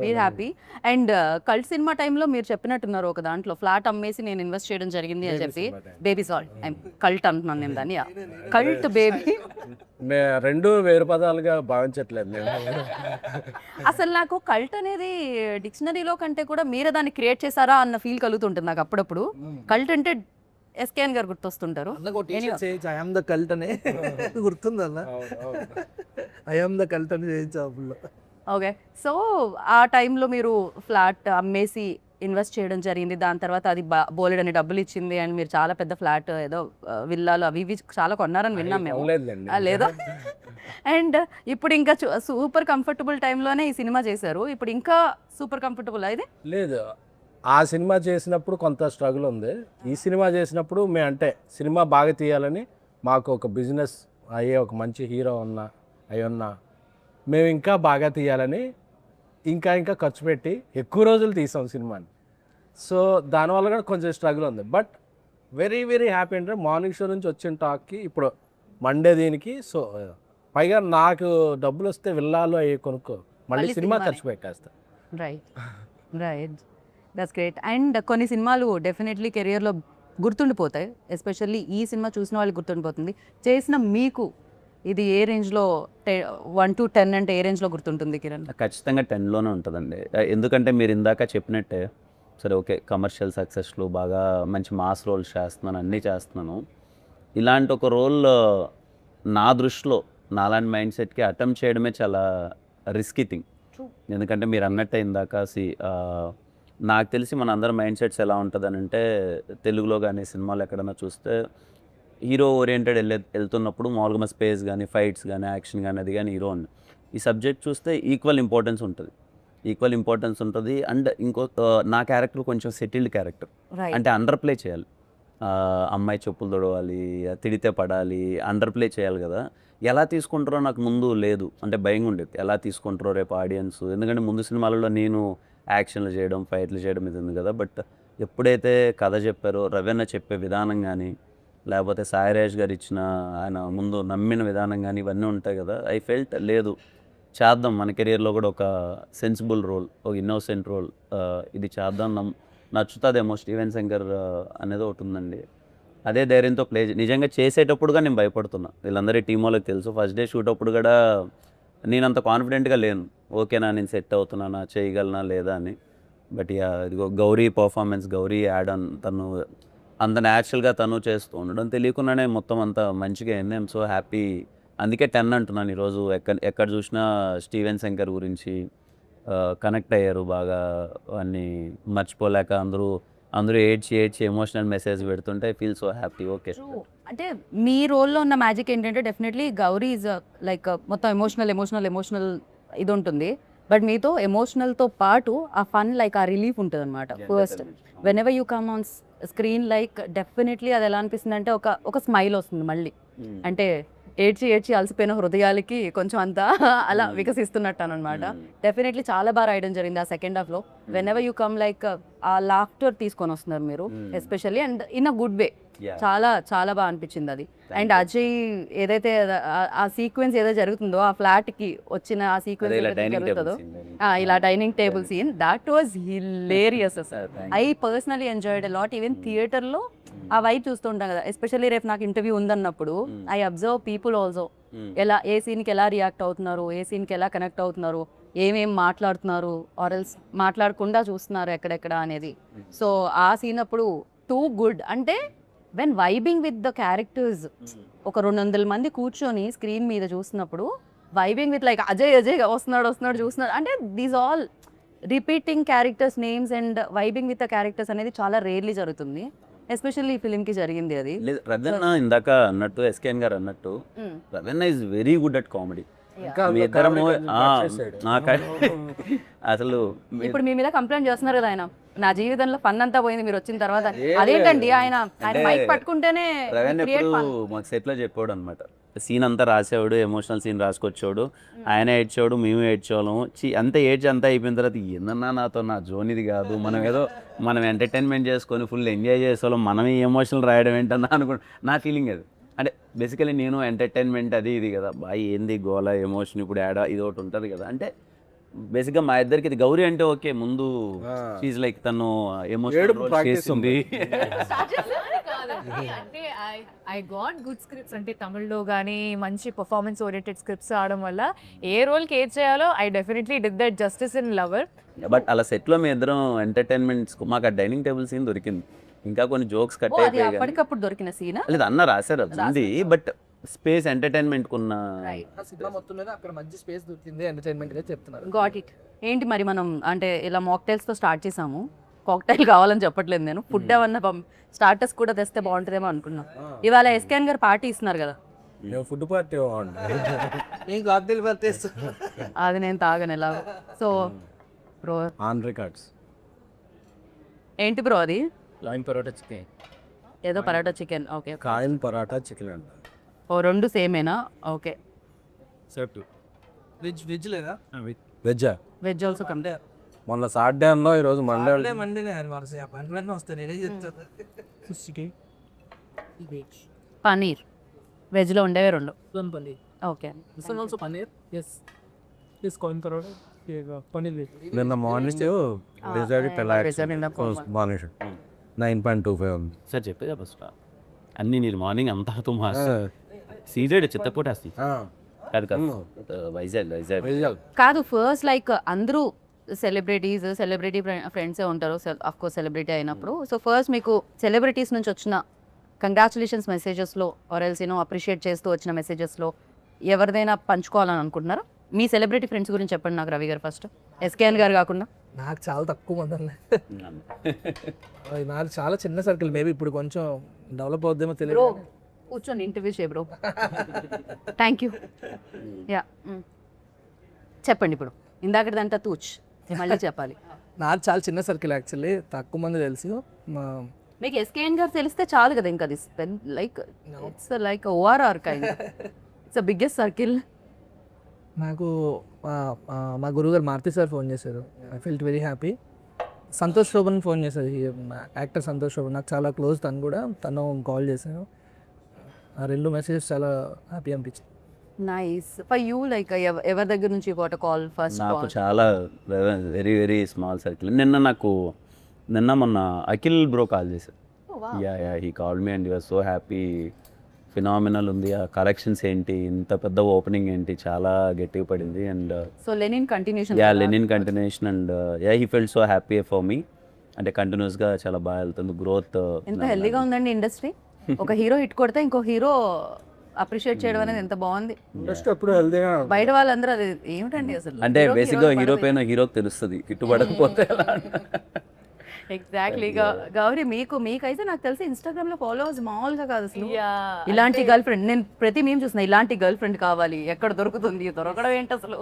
Speaker 1: మీరు హ్యాపీ. అండ్ కల్ట్ సినిమా టైంలో మీరు చెప్పినట్టున్నారు ఒక దాంట్లో ఫ్లాట్ అమ్మేసి నేను ఇన్వెస్ట్ చేయడం జరిగింది అని చెప్పి. బేబీ సాల్ట్ కల్ట్ అంటున్నాను నేను దాన్ని. కల్ట్ బేబీ
Speaker 2: రెండు వేరు పదాలుగా భావించట్లేదు నేను.
Speaker 1: అసలు నాకు కల్ట్ అనేది డిక్షనరీలో కంటే కూడా మీరే దాన్ని క్రియేట్ చేశారా అన్న ఫీల్ కలుగుతుంటుంది నాకు అప్పుడప్పుడు. కల్ట్ అంటే ఎస్కేఎన్ గారు గుర్తొస్తుంటారు.
Speaker 3: ఐఎమ్ ద కల్ట్ అనే గుర్తుంది అన్న. ఐఎమ్ ద కల్ట్ అని చేయించాపుల్లో.
Speaker 1: ఓకే, సో ఆ టైంలో మీరు ఫ్లాట్ అమ్మేసి ఇన్వెస్ట్ చేయడం జరిగింది. దాని తర్వాత అది బోలెడ్ అని డబ్బులు ఇచ్చింది. అండ్ మీరు చాలా పెద్ద ఫ్లాట్ ఏదో విల్లాలు అవి ఇవి చాలా కొన్నారని విన్నాం మేము. లేదా అండ్ ఇప్పుడు ఇంకా సూపర్ కంఫర్టబుల్ టైంలోనే ఈ సినిమా చేశారు. ఇప్పుడు ఇంకా సూపర్ కంఫర్టబుల్ అయితే
Speaker 2: లేదు. ఆ సినిమా చేసినప్పుడు కొంత స్ట్రగుల్ ఉంది. ఈ సినిమా చేసినప్పుడు అంటే సినిమా బాగా తీయాలని మాకు ఒక బిజినెస్ అయ్యే ఒక మంచి హీరో ఉన్నా మేము ఇంకా బాగా తీయాలని ఇంకా ఖర్చు పెట్టి ఎక్కువ రోజులు తీసాం సినిమాని. సో దానివల్ల కూడా కొంచెం స్ట్రగుల్ ఉంది. బట్ వెరీ వెరీ హ్యాపీ అంటే మార్నింగ్ షో నుంచి వచ్చిన టాక్కి ఇప్పుడు మండే దీనికి. సో పైగా నాకు డబ్బులు వస్తే విల్లాలు అవి కొనుక్కో మళ్ళీ సినిమా ఖర్చు పెట్టేస్తా.
Speaker 1: Right, that's great. అండ్ కొన్ని సినిమాలు డెఫినెట్లీ కెరియర్లో గుర్తుండిపోతాయి. ఎస్పెషల్లీ ఈ సినిమా చూసిన వాళ్ళకి గుర్తుండిపోతుంది. చేసిన మీకు ఇది ఏ రేంజ్లో 1 to 10 అంటే ఏ రేంజ్లో గుర్తుంటుంది కిరణ్?
Speaker 4: ఖచ్చితంగా 10లోనే ఉంటుందండి. ఎందుకంటే మీరు ఇందాక చెప్పినట్టే సరే ఓకే కమర్షియల్ సక్సెస్లు బాగా మంచి మాస్ రోల్స్ చేస్తున్నాను, అన్నీ చేస్తున్నాను. ఇలాంటి ఒక రోల్ నా దృష్టిలో నాలాంటి మైండ్ సెట్కి అటెంప్ట్ చేయడమే చాలా రిస్కీ థింగ్. ఎందుకంటే మీరు అన్నట్టే ఇందాక నాకు తెలిసి మన అందరం మైండ్ సెట్స్ ఎలా ఉంటుందని అంటే, తెలుగులో కానీ సినిమాలు ఎక్కడైనా చూస్తే హీరో ఓరియంటెడ్ వెళ్తున్నప్పుడు మామూలుగా స్పేస్ కానీ ఫైట్స్ కానీ యాక్షన్ కానీ అది కానీ హీరో ఉంది. ఈ సబ్జెక్ట్ చూస్తే ఈక్వల్ ఇంపార్టెన్స్ ఉంటుంది. అండ్ నా క్యారెక్టర్ కొంచెం సెటిల్డ్ క్యారెక్టర్,
Speaker 1: రైట్
Speaker 4: అంటే అండర్ ప్లే చేయాలి. అమ్మాయి చెప్పులు తొడవాలి, తిడితే పడాలి, అండర్ ప్లే చేయాలి కదా. ఎలా తీసుకుంటారో నాకు ముందు లేదు, అంటే భయంగా ఉండేది ఎలా తీసుకుంటారో రేపు ఆడియన్స్. ఎందుకంటే ముందు సినిమాలలో నేను యాక్షన్లు చేయడం ఫైట్లు చేయడం ఇది ఉంది కదా. బట్ ఎప్పుడైతే కథ చెప్పారో, రవీణ చెప్పే విధానం కానీ, లేకపోతే సాయిరాజ్ గారు ఇచ్చిన ఆయన ముందు నమ్మిన విధానం కానీ ఇవన్నీ ఉంటాయి కదా. ఐ ఫెల్ట్ లేదు చేద్దాం, మన కెరియర్లో కూడా ఒక సెన్సిబుల్ రోల్, ఒక ఇన్నోసెంట్ రోల్ ఇది చేద్దాం, నచ్చుతుందేమో స్టీవెన్ శంకర్ అనేది ఒకటి ఉందండి. అదే ధైర్యంతో నిజంగా చేసేటప్పుడుగా నేను భయపడుతున్నా. వీళ్ళందరి టీం వాళ్ళకి తెలుసు. ఫస్ట్ డే షూట్ అప్పుడు కూడా నేను అంత కాన్ఫిడెంట్గా లేను, ఓకేనా నేను సెట్ అవుతున్నానా, చేయగలనా లేదా అని. బట్ ఇదిగో Gauri performance, Gauri add on, తను అంత న్యాచురల్గా తను చేస్తూ ఉండడం తెలియకుండానే మొత్తం అంతా మంచిగా అయింది. I'm so happy. అందుకే 10 అంటున్నాను ఈరోజు. ఎక్కడ చూసినా స్టీవెన్ శంకర్ గురించి కనెక్ట్ అయ్యారు బాగా, అన్నీ మర్చిపోలేక అందరూ ఏడ్చి ఎమోషనల్ మెసేజ్ పెడుతుంటే I feel so happy. Okay,
Speaker 1: అంటే మీ రోల్లో ఉన్న మ్యాజిక్ ఏంటంటే డెఫినెట్లీ గౌరీ ఈజ్ లైక్ మొత్తం ఎమోషనల్ ఇది ఉంటుంది. బట్ మీతో ఎమోషనల్తో పాటు ఆ ఫన్ లైక్ ఆ రిలీఫ్ ఉంటుంది అనమాట. First when ever you come on screen like definitely అది ఎలా అనిపిస్తుంది అంటే ఒక స్మైల్ వస్తుంది మళ్ళీ. అంటే ఏడ్చి అలసిపోయిన హృదయాలకి కొంచెం అంతా అలా వికసిస్తున్నట్టు అనమాట. డెఫినెట్లీ చాలా బాగా రాయడం జరిగింది ఆ సెకండ్ హాఫ్లో. When ever you come like ఆ లాఫ్టర్ తీసుకొని వస్తున్నారు మీరు especially, and in a good way. చాలా చాలా బాగా అనిపించింది అది. అండ్ అజయ్ ఏదైతే ఆ సీక్వెన్స్ ఏదో జరుగుతుందో, ఆ ఫ్లాట్ కి వచ్చిన ఆ సీక్వెన్స్ జరుగుతుందో, ఇలా dining table scene, that was hilarious. I personally enjoyed a lot. Even థియేటర్లో ఆ వైబ్ చూస్తుంటాం కదా, ఎస్పెషల్లీ రేపు నాకు ఇంటర్వ్యూ ఉందన్నప్పుడు ఐ అబ్జర్వ్ పీపుల్ ఆల్సో ఎలా ఏ సీన్కి ఎలా రియాక్ట్ అవుతున్నారు, ఏ సీన్కి ఎలా కనెక్ట్ అవుతున్నారు, ఏమేం మాట్లాడుతున్నారు, ఆర్ఎల్స్ మాట్లాడకుండా చూస్తున్నారు ఎక్కడెక్కడ అనేది. సో ఆ సీన్ అప్పుడు టూ గుడ్. అంటే when vibing with the characters, ఒక 200 మంది కూర్చొని స్క్రీన్ మీద చూస్తున్నప్పుడు వైబింగ్ విత్ లైక్ అజయ్ వస్తున్నాడు చూస్తున్నాడు అంటే these all repeating characters names and vibing with the characters అనేది చాలా రేర్లీ జరుగుతుంది. ఎస్పెషల్లీ ఈ ఫిలింకి జరిగింది అది.
Speaker 4: రవీణ ఇందాక అన్నట్టు, ఎస్కేఎన్ గారు అన్నట్టు, Raveena is very good at comedy. మీ ఇద్దరము అసలు
Speaker 1: ఇప్పుడు మీ మీద కంప్లైంట్ చేస్తున్నారు కదా ఆయన, నా జీవితంలో ఫన్ అంతా పోయింది మీరు వచ్చిన తర్వాత. అదేంటండి ఆయన మైక్ పట్టుకుంటేనే
Speaker 4: రవీణ ఎప్పుడు మాకు సెట్లో చెప్పాడు అనమాట. సీన్ అంతా రాసేవాడు, ఎమోషనల్ సీన్ రాసుకొచ్చాడు, ఆయన ఏడ్చేవాడు, మేము ఏడ్చేవాళ్ళము. అంతా అయిపోయిన తర్వాత ఏందన్నా నాతో నా జోన్ ఇది కాదు, మనం ఎంటర్టైన్మెంట్ చేసుకొని ఫుల్ ఎంజాయ్ చేసేవాళ్ళం, మనం ఈ ఎమోషనల్ రాయడం ఏంటన్నా నా ఫీలింగ్ అది. అంటే బేసికలీ నేను ఎంటర్టైన్మెంట్ అది ఇది కదా, బాయ్ ఏంది గోల ఎమోషన్ ఇప్పుడు యాడ్ ఇది ఒకటి ఉంటుంది కదా. అంటే బేసిక్గా మా ఇద్దరికి ఇది గౌరీ అంటే ఓకే, ముందు షీజ్ లైక్ తను ఎమోషనల్ చేస్తుంది.
Speaker 5: అంటే ఐ గాట్ గుడ్ స్క్రిప్ట్స్, అంటే తమిళ్లో కానీ మంచి పర్ఫార్మెన్స్ ఓరియంటెడ్ స్క్రిప్ట్స్ రావడం వల్ల ఏ రోల్కి ఏది చేయాలో I definitely did that justice in lover.
Speaker 4: But అలా సెట్లో మీ ఇద్దరం ఎంటర్టైన్మెంట్స్, మాకు ఆ డైనింగ్ టేబుల్ సీన్ దొరికింది, ఇంకా కొన్ని జోక్స్ కట్ అయిపోయాయి.
Speaker 1: అప్పటికప్పుడు దొరికిన సీన్
Speaker 4: లేదు అన్న రాశారు అది ఉంది, బట్ స్పేస్ ఎంటర్టైన్మెంట్ కున్న
Speaker 3: సినిమా మొత్తం మీద అక్కడ మంచి స్పేస్ దొరికింది ఎంటర్టైన్మెంట్ గా చెప్తున్నారు.
Speaker 1: Got it. ఏంటి మరి మనం అంటే ఇలా మాక్టైల్స్తో స్టార్ట్ చేసాము, కాక్టైల్ కావాలని చెప్పట్లేదు నేను, ఫుడ్ ఏమన్నా స్టార్టర్స్ కూడా తెస్తే బాగుంటుందేమో అనుకున్నాం. ఇవాళ ఎస్కేఎన్ గారు పార్టీ ఇస్తున్నారు కదా,
Speaker 2: ఫుడ్ పార్టీ
Speaker 1: అది నేను తాగను ఎలా. సో బ్రో
Speaker 2: ఆన్ రికార్డ్స్
Speaker 1: ఏంటి బ్రో అది?
Speaker 3: లైన్ పరోటా చికెన్,
Speaker 1: ఏదో paratha chicken. Okay,
Speaker 2: coin paratha chicken అంట.
Speaker 1: ఓ రెండు సేమేనా? ఓకే,
Speaker 3: వెజ్ లేదా?
Speaker 2: వెజ్జా?
Speaker 1: Veg also come.
Speaker 2: మొన్న సాటర్డే అన్నా, ఈరోజు మండే.
Speaker 3: మండేనే అపాయింట్మెంట్ వస్తాయి, నేనే చెప్తాను.
Speaker 1: పనీర్ వెజ్లో ఉండేవి రెండు.
Speaker 3: Paneer.
Speaker 1: Okay,
Speaker 3: also paneer. Yes yes coin parotta paneer veg.
Speaker 2: నిన్న మార్నింగ్ మార్నింగ్ 9.25 ఉంది
Speaker 4: సార్ చెప్పేదా ఫస్ట్ అన్నీ నేను మార్నింగ్ అంతా సీజెడ్ చిత్తపోటేస్తాయి కాదు కాదు వైజాగ్
Speaker 1: కాదు. ఫస్ట్ లైక్ అందరూ సెలబ్రిటీ ఫ్రెండ్సే ఉంటారు ఆఫ్ కోర్స్ సెలబ్రిటీ అయినప్పుడు. సో ఫస్ట్ మీకు సెలబ్రిటీస్ నుంచి వచ్చిన కంగ్రాచులేషన్స్ మెసేజెస్లో ఆర్ ఎల్స్ అప్రిషియేట్ చేస్తూ వచ్చిన మెసేజెస్లో ఎవరిదైనా పంచుకోవాలని అనుకుంటున్నారా? మీ సెలబ్రిటీ ఫ్రెండ్స్ గురించి చెప్పండి నాకు, రవి గారు ఫస్ట్. ఎస్కేఎన్ గారు కాకుండా.
Speaker 3: నాకు చాలా తక్కువ మంది ఉన్నాయి. నాకు చాలా చిన్న సర్కిల్, మేబీ ఇప్పుడు కొంచెం డెవలప్ అవుద్దేమో
Speaker 1: బ్రో
Speaker 3: తెలియదు.
Speaker 1: కూర్చొని ఇంటర్వ్యూ చేయ బ్రో. Thank you. యా చెప్పండి ఇప్పుడు. ఇందాకటిదంతా తూచ్, మళ్ళీ చెప్పాలి.
Speaker 3: నాకు చాలా చిన్న సర్కిల్ యాక్చువల్లీ, తక్కువ మంది తెలుసు.
Speaker 1: మీకు ఎస్కేఎన్ గారు తెలిస్తే చాలు కదా, ఇంకా అది like it's like ORR kind, it's biggest circle.
Speaker 3: నాకు మా గురువుగారు మారుతి సార్ ఫోన్ చేశారు, I felt very happy. Santosh Sobhan phone చేశారు, యాక్టర్ సంతోష్ శోభన్, నాకు చాలా క్లోజ్ తను కూడా. తను కాల్ చేశాను, ఆ 2 మెసేజెస్ చాలా హ్యాపీ అనిపించింది.
Speaker 1: నైస్. ఫర్ యూ లైక్ ఎవరి దగ్గర నుంచి వాట్ కాల్ ఫస్ట్?
Speaker 4: నాకు చాలా వెరీ వెరీ స్మాల్ సర్కిల్. నిన్న మొన్న అఖిల్ బ్రో కాల్ చేశారు. Yeah he call me and you're so happy, phenomenal ఉంది, ఆ కలెక్షన్స్ ఏంటి, ఇంత పెద్ద ఓపెనింగ్ ఏంటి, చాలా గట్టిగా పడింది. And
Speaker 1: so Lenin continuation.
Speaker 4: Lenin continuation. And he felt so happy for me, అంటే కంటిన్యూస్గా చాలా బాగా వెళ్తుంది గ్రోత్.
Speaker 1: ఎంత హెల్దీగా ఉందండి ఇండస్ట్రీ. ఒక హీరో హిట్ కొడితే ఇంకో హీరో అప్రిషియేట్ చేయడం అనేది ఎంత బాగుంది.
Speaker 2: ఇండస్ట్రీ ఎప్పుడు హెల్దీగా
Speaker 1: బయట వాళ్ళందరూ అది ఏమిటండి అసలు.
Speaker 4: అంటే బేసిక్గా హీరో పైన హీరోకి తెలుస్తుంది, హిట్టుపడకపోతే
Speaker 1: ఎగ్జాక్ట్లీ. గౌరీ మీకైతే నాకు తెలిసి ఇన్స్టాగ్రామ్ లో ఫాలోవర్స్ మామూలుగా కాదు అసలు.
Speaker 5: Yeah,
Speaker 1: ఇలాంటి గర్ల్ ఫ్రెండ్ నేను ప్రతి మేము చూసిన, ఇలాంటి గర్ల్ ఫ్రెండ్ కావాలి, ఎక్కడ దొరుకుతుంది, దొరకడం ఏంటి అసలు.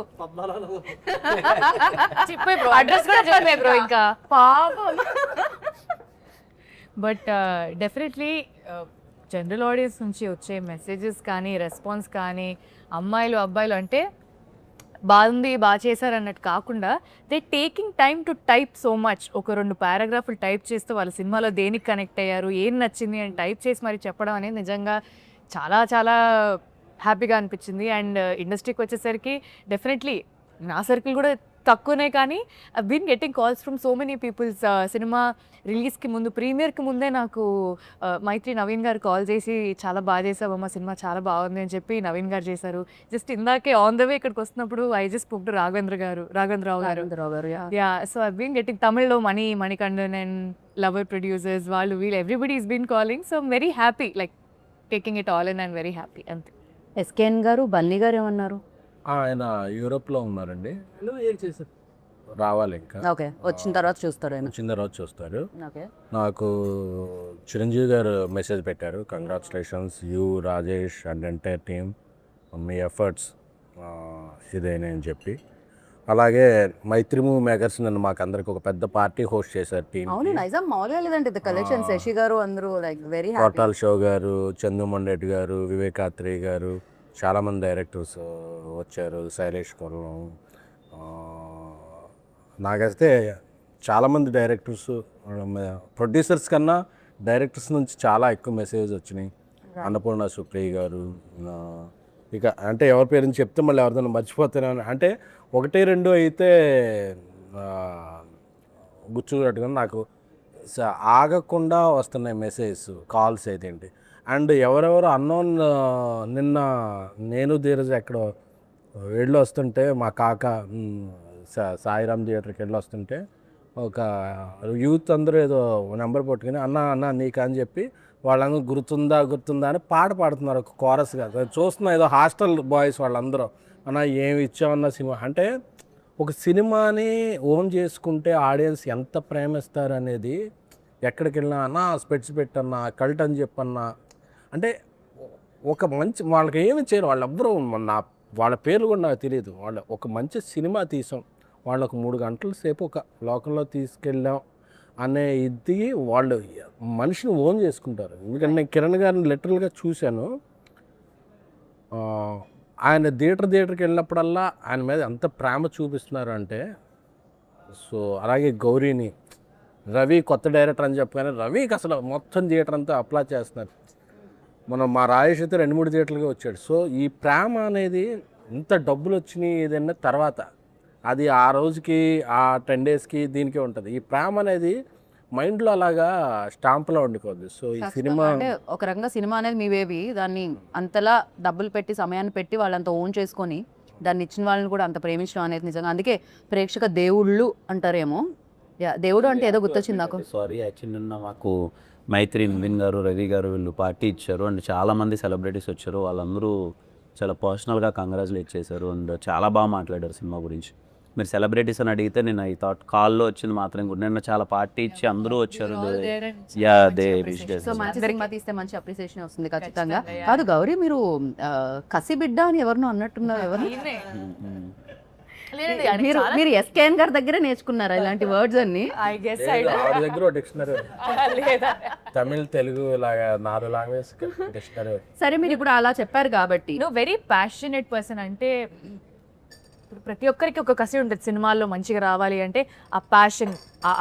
Speaker 5: చెప్పే బ్రో, అడ్రస్ కూడా చెప్పే బ్రో ఇంకా పాపం. బట్ డెఫినెట్లీ జనరల్ ఆడియన్స్ నుంచి వచ్చే మెసేజెస్ కానీ రెస్పాన్స్ కానీ, అమ్మాయిలు అబ్బాయిలు అంటే బాగుంది బాగా చేశారు అన్నట్టు కాకుండా, they taking time to type so much. ఒక 2 పారాగ్రాఫ్లు టైప్ చేస్తూ వాళ్ళ సినిమాలో దేనికి కనెక్ట్ అయ్యారు, ఏం నచ్చింది అని టైప్ చేసి మరి చెప్పడం అనేది నిజంగా చాలా చాలా హ్యాపీగా అనిపించింది. అండ్ ఇండస్ట్రీకి వచ్చేసరికి డెఫినెట్లీ నా సర్కిల్ కూడా తక్కువనే, కానీ I been getting calls from so many peoples. సినిమా రిలీజ్కి ముందు, ప్రీమియర్కి ముందే నాకు మైత్రి నవీన్ గారు కాల్ చేసి చాలా బాగా చేసావమ్మా, సినిమా చాలా బాగుంది అని చెప్పి నవీన్ గారు చేశారు. జస్ట్ ఇందాకే ఆన్ ద వే ఇక్కడికి వస్తున్నప్పుడు I just spoke to Raghavendra Rao garu. Yeah, so I been getting తమిళ్లో మణికండన్ అండ్ లవర్ ప్రొడ్యూసర్స్, వాళ్ళు వీళ్ళు everybody is been calling. So I'm very happy, like taking it all in and very happy అంతే.
Speaker 1: SKN garu, Bunny గారు ఏమన్నారు?
Speaker 2: ఆయన యూరోప్లో ఉన్నారండి, రావాలి ఇంకా.
Speaker 1: ఓకే, వచ్చిన తర్వాత చూస్తారు ఆయన.
Speaker 2: వచ్చిన తర్వాత చూస్తారు.
Speaker 1: ఓకే.
Speaker 2: నాకు చిరంజీవి గారు మెసేజ్ పెట్టారు, congratulations you Rajesh and entire team, మీ ఎఫర్ట్స్ ఇదేనే అని చెప్పి. అలాగే మైత్రి మూవీ మేకర్స్ నన్ను మాకు అందరికి ఒక పెద్ద పార్టీ హోస్ట్ చేశారు టీమ్.
Speaker 1: అవును, నైజాం మామూలుగా లేదంటే ద కలెక్షన్. శశి గారు అందరూ లైక్ వెరీ హ్యాపీ.
Speaker 2: కోటాల్ షో గారు, చందుమండెడ్డి గారు, వివేకాత్రి గారు, చాలామంది డైరెక్టర్స్ వచ్చారు, శైలేష్ కొల్లం. నాకైతే చాలామంది డైరెక్టర్స్, ప్రొడ్యూసర్స్ కన్నా డైరెక్టర్స్ నుంచి చాలా ఎక్కువ మెసేజ్ వచ్చినాయి. అన్నపూర్ణ సుప్రియ గారు, ఇక అంటే ఎవరి పేరు చెప్తే మళ్ళీ ఎవరిదైనా మర్చిపోతాను, అంటే 1-2 అయితే గుర్తుపెట్టుకుని నాకు ఆగకుండా వస్తున్నాయి మెసేజ్ కాల్స్ అయితే ఏంటి. అండ్ ఎవరెవరు అన్నోన్, నిన్న నేను ధీరజ్ ఎక్కడో వెళ్ళి వస్తుంటే, మా కాక సాయిరామ్ థియేటర్కి వెళ్ళి వస్తుంటే ఒక యూత్ అందరూ ఏదో నెంబర్ పట్టుకుని అన్న నీకు అని చెప్పి వాళ్ళందరూ గుర్తుందా అని పాట పాడుతున్నారు, ఒక కోరస్గా. చూస్తున్నా ఏదో హాస్టల్ బాయ్స్ వాళ్ళందరూ, అన్న ఏమి ఇచ్చామన్న సినిమా. అంటే ఒక సినిమాని ఓన్ చేసుకుంటే ఆడియన్స్ ఎంత ప్రేమిస్తారు అనేది ఎక్కడికి వెళ్ళినా, అన్న స్పెట్స్ పెట్టన్నా, కల్ట్ అని చెప్పన్నా, అంటే ఒక మంచి వాళ్ళకి ఏమి చేయరు వాళ్ళెవ్వరూ. వాళ్ళ పేర్లు కూడా నాకు తెలియదు. వాళ్ళ ఒక మంచి సినిమా తీసాం, వాళ్ళకు 3 గంటల సేపు ఒక లోకంలో తీసుకెళ్ళాం అనే ఇది వాళ్ళు మనిషిని ఓన్ చేసుకుంటారు. ఎందుకంటే నేను కిరణ్ గారిని లిటరల్గా చూశాను. ఆయన థియేటర్కి వెళ్ళినప్పుడల్లా ఆయన మీద ఎంత ప్రేమ చూపిస్తున్నారు అంటే. సో అలాగే గౌరీని, రవి కొత్త డైరెక్టర్ అని చెప్పగానే రవికి అసలు మొత్తం థియేటర్ అంతా అప్లై చేస్తున్నారు. మనం మా రాజేష్ అయితే 2-3 థియేటర్లుగా వచ్చాడు. సో ఈ ప్రేమ అనేది ఇంత డబ్బులు వచ్చినాయి ఏదైనా తర్వాత అది ఆ రోజుకి, ఆ 10 డేస్కి దీనికే ఉంటుంది. ఈ ప్రేమ అనేది మైండ్లో అలాగా స్టాంప్లో ఉండిపోద్ది. సో ఈ సినిమా
Speaker 1: అంటే ఒక రకంగా సినిమా అనేది మీ బేబీ, దాన్ని అంతలా డబ్బులు పెట్టి సమయాన్ని పెట్టి వాళ్ళంతా ఓన్ చేసుకొని దాన్ని ఇచ్చిన వాళ్ళని కూడా అంత ప్రేమించడం అనేది నిజంగా, అందుకే ప్రేక్షక దేవుళ్ళు అంటారేమో. దేవుడు అంటే ఏదో గుర్తొచ్చింది నాకు.
Speaker 4: సారీ, యాక్చువల్లీ నిన్న మాకు మైత్రి, నవీన్ గారు, రవి గారు వీళ్ళు పార్టీ ఇచ్చారు. అండ్ చాలామంది సెలబ్రిటీస్ వచ్చారు. వాళ్ళందరూ చాలా పర్సనల్గా కంగ్రాచులేట్ చేశారు అండ్ చాలా బాగా మాట్లాడారు సినిమా గురించి. మీరు సెలబ్రిటీస్ అని అడిగితే నేను ఐ థాట్ కాల్లో వచ్చింది మాత్రం కూడా నిన్న చాలా పార్టీ ఇచ్చి అందరూ వచ్చారు. యా దే
Speaker 1: సో మంచి సినిమా తీస్తే మంచి అప్రిసియేషన్ వస్తుంది ఖచ్చితంగా. కాదు గౌరీ, మీరు కసి బిడ్డ అని ఎవరినో అన్నట్టున్నారు. ఎవరు మీరు ఎస్కేఎన్ గారి దగ్గర నేర్చుకున్నారా ఇలాంటి వర్డ్స్ అన్ని?
Speaker 5: ఐ గెస్
Speaker 2: ఆవిడ దగ్గర డిక్షనరీ తమిళ్ తెలుగు లాగా 4 లాంగ్వేజ్ డిక్షనరీ.
Speaker 1: సరే, మీరు ఇప్పుడు అలా చెప్పారు కాబట్టి
Speaker 5: వెరీ ప్యాషనేట్ పర్సన్. అంటే ఇప్పుడు ప్రతి ఒక్కరికి ఒక కసి ఉంటుంది సినిమాల్లో మంచిగా రావాలి అంటే, ఆ ప్యాషన్,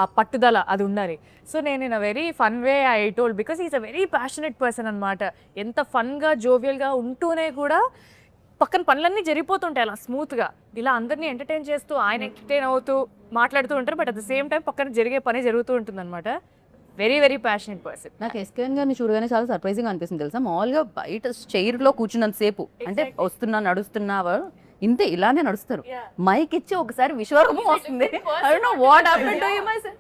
Speaker 5: ఆ పట్టుదల అది ఉండాలి. సో నేను in a very fun way I told, because is a very passionate person అనమాట. ఎంత ఫన్గా జోవియల్గా ఉంటూనే కూడా పక్కన పనులన్నీ జరిగిపోతుంటాయి అలా స్మూత్గా. ఇలా అందరినీ ఎంటర్టైన్ చేస్తూ ఆయన ఎంటర్టైన్ అవుతూ మాట్లాడుతూ ఉంటారు, but at the same time పక్కన జరిగే పని జరుగుతూ ఉంటుంది అనమాట. Very very passionate person.
Speaker 1: నాకు ఎస్కేఎన్ గారిని చూడగానే చాలా సర్ప్రైజింగ్ అనిపిస్తుంది తెలుసా. మామూలుగా బయట చైర్లో కూర్చున్నంత సేపు అంటే వస్తున్నా నడుస్తున్నావా ఇంతే ఇలానే నడుస్తారు. మైక్ ఇచ్చి ఒకసారి విశ్వరూపం వస్తుంది. I don't know what happened to him, I said.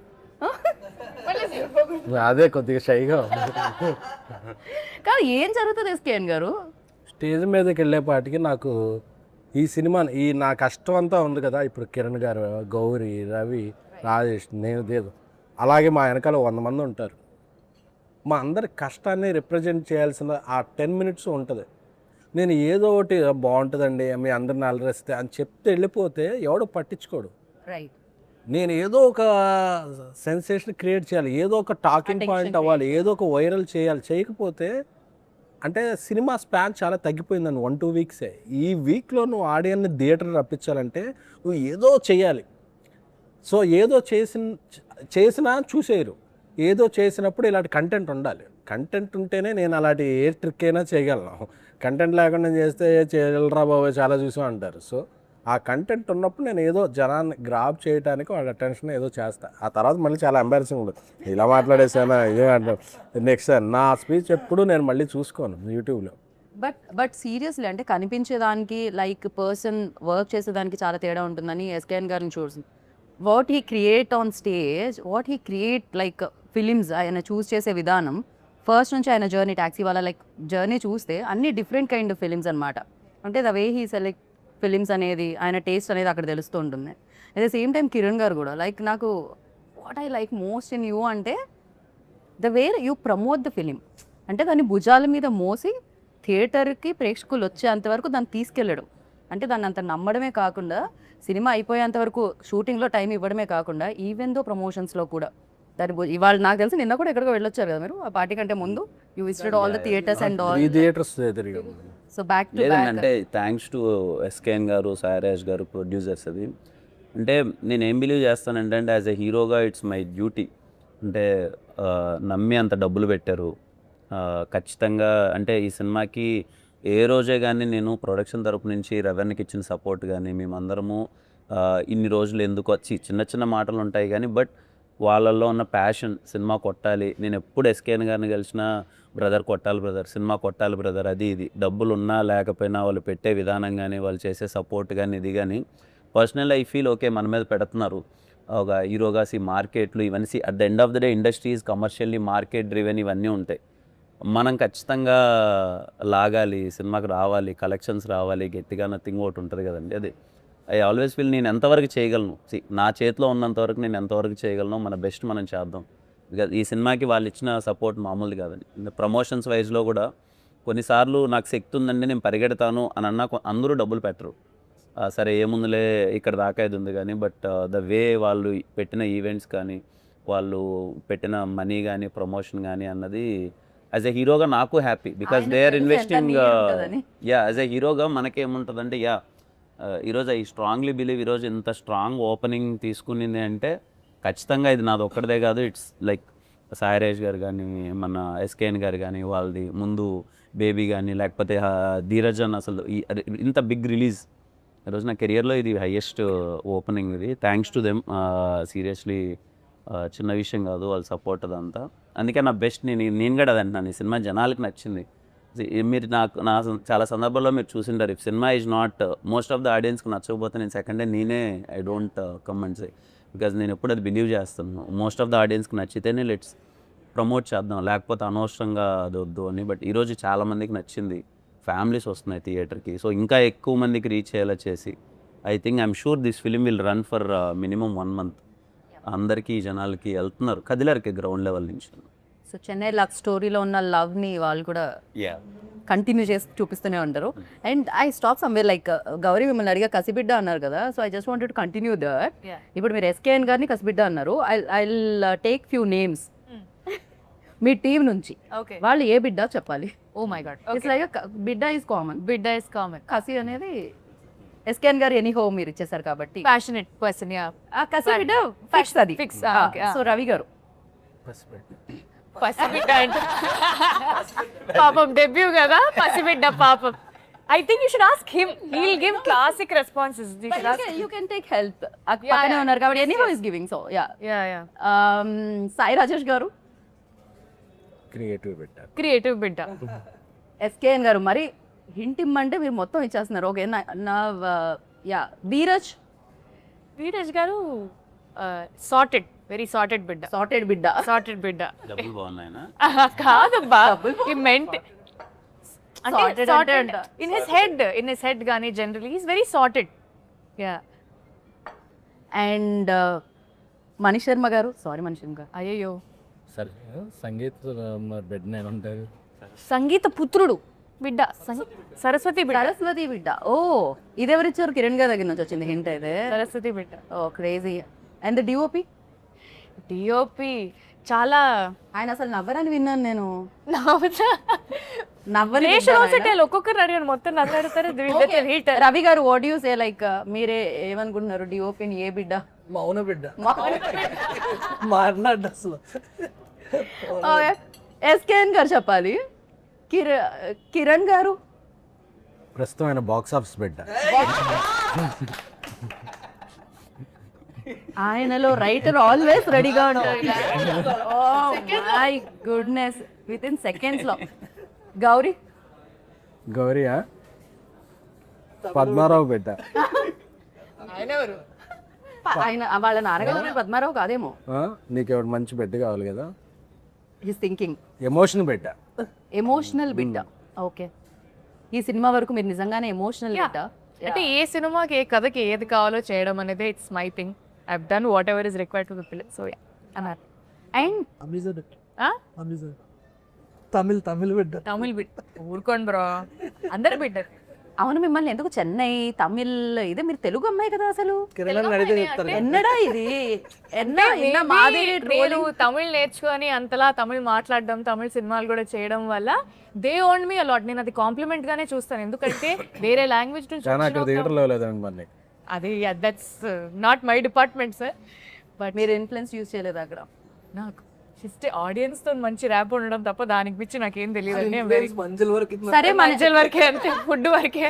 Speaker 2: అదే కొద్దిగా షైగా
Speaker 1: కానీ ఏం జరుగుతుంది ఎస్కేఎన్ గారు?
Speaker 2: స్టేజ్ మీదకి వెళ్ళేపాటికి నాకు ఈ సినిమా నా కష్టం అంతా ఉంది కదా. ఇప్పుడు కిరణ్ గారు, గౌరీ, రవి, రాజేష్, నేను దేవు, అలాగే మా వెనకాల 100 మంది ఉంటారు. మా అందరి కష్టాన్ని రిప్రజెంట్ చేయాల్సిన ఆ 10 minutes ఉంటుంది. నేను ఏదో ఒకటి బాగుంటుందండి మీ అందరిని అలరిస్తే అని చెప్తే వెళ్ళిపోతే ఎవడో పట్టించుకోడు.
Speaker 1: రైట్.
Speaker 2: నేను ఏదో ఒక సెన్సేషన్ క్రియేట్ చేయాలి, ఏదో ఒక టాకింగ్ పాయింట్ అవ్వాలి, ఏదో ఒక వైరల్ చేయాలి. చేయకపోతే అంటే సినిమా స్పాన్ చాలా తగ్గిపోయిందని 1-2 వీక్సే. ఈ వీక్లో నువ్వు ఆడియన్ని థియేటర్ రప్పించాలంటే నువ్వు ఏదో చేయాలి. సో ఏదో చేసినా చూసేయరు. ఏదో చేసినప్పుడు ఇలాంటి కంటెంట్ ఉండాలి. కంటెంట్ ఉంటేనే నేను అలాంటి ఏ ట్రిక్ అయినా చేయగలను. కంటెంట్ లేకుండా చేస్తే చేయగలరా బాబు చాలా చూసాం అంటారు. సో ఆ కంటెంట్ ఉన్నప్పుడు నేను ఏదో జనాన్ని గ్రాప్ చేయడానికి వాళ్ళ అటెన్షన్ ఏదో చేస్తా. ఆ తర్వాత మళ్ళీ చాలా ఎంబారసింగ్ ఉంటుంది. ఇలా మాట్లాడేసానా ఇదే అంటారు. నెక్స్ట్ నా స్పీచ్ ఎప్పుడు నేను మళ్ళీ చూసుకోను యూట్యూబ్లో.
Speaker 1: బట్ సీరియస్లీ అంటే కనిపించేదానికి లైక్ పర్సన్ వర్క్ చేసేదానికి చాలా తేడా ఉంటుందని ఎస్కేఎన్ గారిని చూస్తుంది. What he create on stage, what he create like films ఆయన చూస్ చేసే విధానం ఫస్ట్ నుంచి ఆయన జర్నీ, ట్యాక్సీ వాళ్ళ లైక్ జర్నీ చూస్తే అన్ని డిఫరెంట్ కైండ్ ఆఫ్ ఫిలిమ్స్ అనమాట. అంటే the way he select films అనేది, ఆయన టేస్ట్ అనేది అక్కడ తెలుస్తూ ఉంటుంది. At the same time Kiran garu కూడా లైక్ నాకు what I like most in you అంటే the way you promote the film. అంటే దాన్ని భుజాల మీద మోసి థియేటర్కి ప్రేక్షకులు వచ్చేంతవరకు దాన్ని తీసుకెళ్ళడం. అంటే దాన్ని అంత నమ్మడమే కాకుండా సినిమా అయిపోయేంత వరకు షూటింగ్లో టైం ఇవ్వడమే కాకుండా ఈవెన్ దో ప్రమోషన్స్లో కూడా దాని ఇవాళ నాకు తెలిసి నిన్న కూడా ఎక్కడికో వెళ్ళొచ్చారు కదా మీరు ఆ పార్టీ కంటే ముందు. You visited all the theatres and all.
Speaker 2: 3 theatres తిరిగాము.
Speaker 1: సో బ్యాక్ టు
Speaker 4: లేదండి, అంటే థ్యాంక్స్ టు ఎస్కేఎన్ గారు, సాయిరాజ్ గారు, ప్రొడ్యూసర్స్. అది అంటే నేను ఏం బిలీవ్ చేస్తానంటే యాజ్ ఎ హీరోగా ఇట్స్ మై డ్యూటీ. అంటే నమ్మి అంత డబ్బులు పెట్టారు ఖచ్చితంగా. అంటే ఈ సినిమాకి ఏ రోజే కానీ నేను ప్రొడక్షన్ తరపు నుంచి రెవెన్యూకి ఇచ్చిన సపోర్ట్ కానీ, మేమందరము ఇన్ని రోజులు ఎందుకు వచ్చి చిన్న చిన్న మాటలు ఉంటాయి కానీ బట్ వాళ్ళల్లో ఉన్న ప్యాషన్ సినిమా కొట్టాలి. నేను ఎప్పుడు ఎస్కేఎన్ గారిని కలిసిన బ్రదర్ కొట్టాలి బ్రదర్, సినిమా కొట్టాలి బ్రదర్, అది ఇది డబ్బులు ఉన్నా లేకపోయినా వాళ్ళు పెట్టే విధానం కానీ వాళ్ళు చేసే సపోర్ట్ కానీ ఇది కానీ పర్సనల్ ఐ ఫీల్ ఓకే మన మీద పెడుతున్నారు ఒక హీరోగా. మార్కెట్లు ఇవన్నీ at the end of the day industries commercially market driven ఇవన్నీ ఉంటాయి. మనం ఖచ్చితంగా లాగాలి, సినిమాకి రావాలి, కలెక్షన్స్ రావాలి, గట్టిగా నథింగ్ ఒకటి ఉంటుంది కదండి. అది ఐ ఆల్వేస్ ఫీల్ నేను ఎంతవరకు చేయగలను, నా చేతిలో ఉన్నంతవరకు నేను ఎంతవరకు చేయగలను మన బెస్ట్ మనం చేద్దాం. బికాజ్ ఈ సినిమాకి వాళ్ళు ఇచ్చిన సపోర్ట్ మామూలుది కాదండి. ప్రమోషన్స్ వైజ్లో కూడా కొన్నిసార్లు నాకు శక్తి ఉందండి నేను పరిగెడతాను అని అన్నా అందరూ డబ్బులు పెట్టరు. సరే ఏముందులే ఇక్కడ దాకా ఇది ఉంది కానీ బట్ ద వే వాళ్ళు పెట్టిన ఈవెంట్స్ కానీ వాళ్ళు పెట్టిన మనీ కానీ ప్రమోషన్ కానీ అన్నది యాజ్ ఎ హీరోగా నాకు happy. Because they are investing. Yeah as a హీరోగా మనకేముంటుందంటే ఈరోజు ఐ స్ట్రాంగ్లీ బిలీవ్ ఈరోజు ఇంత స్ట్రాంగ్ ఓపెనింగ్ తీసుకునింది అంటే ఖచ్చితంగా ఇది నాది ఒక్కడిదే కాదు. ఇట్స్ లైక్ సాయిరాజ్ గారు కానీ మన ఎస్కేఎన్ గారు కానీ వాళ్ళది ముందు బేబీ కానీ లేకపోతే ధీరజన్ అసలు ఇంత బిగ్ రిలీజ్ ఈరోజు నా కెరియర్లో ఇది హైయెస్ట్ ఓపెనింగ్. ఇది థ్యాంక్స్ టు దెమ్. సీరియస్లీ చిన్న విషయం కాదు వాళ్ళ సపోర్ట్ అదంతా. అందుకే నా బెస్ట్ నేను కూడా అది అంటున్నాను. ఈ సినిమా జనాలకి నచ్చింది. మీరు నా చాలా సందర్భాల్లో మీరు చూసింటారు if cinema is not most of the ఆడియన్స్కి నచ్చకపోతే నేను సెకండ్ డే నేనే I don't comment say. Because నేను ఎప్పుడు అది బిలీవ్ చేస్తాను మోస్ట్ ఆఫ్ ద ఆడియన్స్కి నచ్చితేనే లెట్స్ ప్రమోట్ చేద్దాం, లేకపోతే అనవసరంగా అది వద్దు అని. బట్ ఈరోజు చాలామందికి నచ్చింది. ఫ్యామిలీస్ వస్తున్నాయి థియేటర్కి. సో ఇంకా ఎక్కువ మందికి రీచ్ అయ్యేలా చేసి I'm sure this film will run for minimum 1 month. అందరికీ జనాలకి వెళ్తున్నారు, కదిలారికి గ్రౌండ్ లెవెల్ నుంచి.
Speaker 1: సో చెన్నై లవ్ స్టోరీలో ఉన్న లవ్ని వాళ్ళు కూడా కంటిన్యూ చేసి చూపిస్తూనే ఉంటారు. And I stop somewhere like Gauri మిమ్మల్ని అడిగా కసిబిడ్డ అన్నారు కదా, so I just wanted to continue that. ఇప్పుడు మీరు ఎస్కేఎన్ గారిని కసిబిడ్డ అన్నారు. I take few names me team నుంచి.
Speaker 5: ఓకే,
Speaker 1: వాళ్ళు ఏ బిడ్డ చెప్పాలి.
Speaker 5: Oh my God,
Speaker 1: it's like బిడ్డ ఈజ్ కామన్,
Speaker 5: బిడ్డ ఇస్ కామన్.
Speaker 1: కసి అనేది ఎస్కేఎన్ గారు ఎనీ హోమ్ మీరు ఇచ్చేసారు కాబట్టి
Speaker 5: ప్యాషనెట్ పర్సన్, యా.
Speaker 1: ఆ కసి బిడ్డ ఫిక్స్ అది
Speaker 5: Fix, okay,
Speaker 1: సో రవి గారు
Speaker 5: పసిబిడ్డ అంటే పాపం డెబ్యూ కదా, పసిబిడ్డ పాపం. I think you should ask him, he will give classic responses.
Speaker 1: You can take help, పక్కనే ఉన్నారు కాబట్టి ఎనీ హో is giving. So yeah,
Speaker 5: yeah
Speaker 1: Sai Rajesh గారు
Speaker 2: క్రియేటివ్ బిడ్డ.
Speaker 5: క్రియేటివ్ బిడ్డ.
Speaker 1: ఎస్కేఎన్ గారు మరి హింట్ ఇమ్మంటే మీరు మొత్తం ఇచ్చేస్తున్నారు. ఓకే నా యా ధీరజ్
Speaker 5: వీరజ్ గారు సార్టెడ్, వెరీ సార్టెడ్ బిడ్డ.
Speaker 1: సార్టెడ్ బిడ్డ.
Speaker 5: సార్టెడ్ బిడ్డ
Speaker 4: డబ్బులు బాగున్నాయినా?
Speaker 5: కాదబ్బా, ఈ మెంట్
Speaker 1: Sorted అంటే అంట.
Speaker 5: ఇన్ హిస్ హెడ్ గానీ generally is very sorted. Yeah.
Speaker 1: And Manish Sharma గారు, సారీ మనీష్ శర్మ గారు,
Speaker 5: అయ్యో,
Speaker 6: సరే సంగీత్ బిడ్డ నేను ఉంటాను.
Speaker 5: సంగీత పుత్రుడు బిడ్డ, సరస్వతి బిడ్డ.
Speaker 1: సరస్వతి బిడ్డ. ఓ ఇది ఎవరిచ్చారు? కిరణ్ గారి దగ్గర నుంచి వచ్చింది హింట్ అయితే.
Speaker 5: సరస్వతి బిడ్డ.
Speaker 1: ఓ క్రేజీ. అండ్ డిఓపి
Speaker 5: డిఓపి చాలా
Speaker 1: ఆయన అసలు నవ్వరని విన్నాను నేను.
Speaker 5: నవ్వుతా.
Speaker 1: నవ్వని
Speaker 5: ఒక్కొక్కరు అడిగాను, మొత్తం నవ్వాడుతారు. హీట్.
Speaker 1: రవి గారు వాట్ యూ సే, లైక్ మీరే ఏమనుకుంటున్నారు డిఓపిని ఏ బిడ్డ?
Speaker 3: మౌన బిడ్డ మాట్లాడు అసలు.
Speaker 1: ఎస్కేఎన్ గారు చెప్పాలి. కిరణ్ గారు
Speaker 2: ప్రస్తుతం ఆయన బాక్స్ ఆఫీస్ బిడ్డ.
Speaker 1: ఆయనలో రైటర్ ఆల్వేస్ రెడీగా ఉంటారు. Oh my goodness, within seconds లో. గౌరీ
Speaker 2: గౌరియా పద్మారావు బిడ్డ.
Speaker 1: ఆయన వాళ్ళ నాన్నగారు పద్మారావు కాదేమో.
Speaker 2: నీకు ఎవరు మంచి బిడ్డ కావాలి కదా.
Speaker 1: హిస్ థింకింగ్
Speaker 2: ఎమోషన్ బిడ్డ.
Speaker 1: ఎమోషనల్ బిడ్డ. ఓకే, ఈ సినిమా వరకు మీరు నిజంగానే ఎమోషనల్ బిడ్డ.
Speaker 5: అంటే ఏ సినిమాకి ఏ కథకి ఏది కావాలో చేయడం అనేది it's my thing. I done what ever is required to the film. So yeah అన్నారు. అండ్
Speaker 3: తమిళ్ బిడ్డ.
Speaker 5: తమిళ్ బిడ్డ ఊరుకోండి బ్రో, అందరు బిడ్డ.
Speaker 1: అవును, మిమ్మల్ని ఎందుకు చెన్నై తమిళ్ ఇదే, మీరు తెలుగు అమ్మాయి కదా అసలు.
Speaker 3: కిరణ్ అడిగితే చెప్తారు.
Speaker 1: ఎన్నడా ఇది మాది
Speaker 5: నేను తమిళ్ నేర్చుకొని అంతలా తమిళ్ మాట్లాడడం, తమిళ్ సినిమాలు కూడా చేయడం వల్ల దే ఓన్ మీ అలాట్. నేను అది కాంప్లిమెంట్ గానే చూస్తాను, ఎందుకంటే వేరే లాంగ్వేజ్ నుంచి
Speaker 2: కానీ అక్కడ థియేటర్లో లేదండి మరి.
Speaker 5: అది that's not my department sir. But
Speaker 1: మీరు ఇన్ఫ్లుయెన్స్ యూజ్ చేయలేదు అక్కడ.
Speaker 5: నాకు జస్ట్ ఆడియన్స్ తో మంచి ర్యాప్ ఉండడం తప్ప దానికి పిచ్చి నాకేం తెలియదు.
Speaker 3: మంజుల వరకు
Speaker 1: సరే
Speaker 5: మధ్యల వరకే, అంతే, ఫుడ్ వరకే.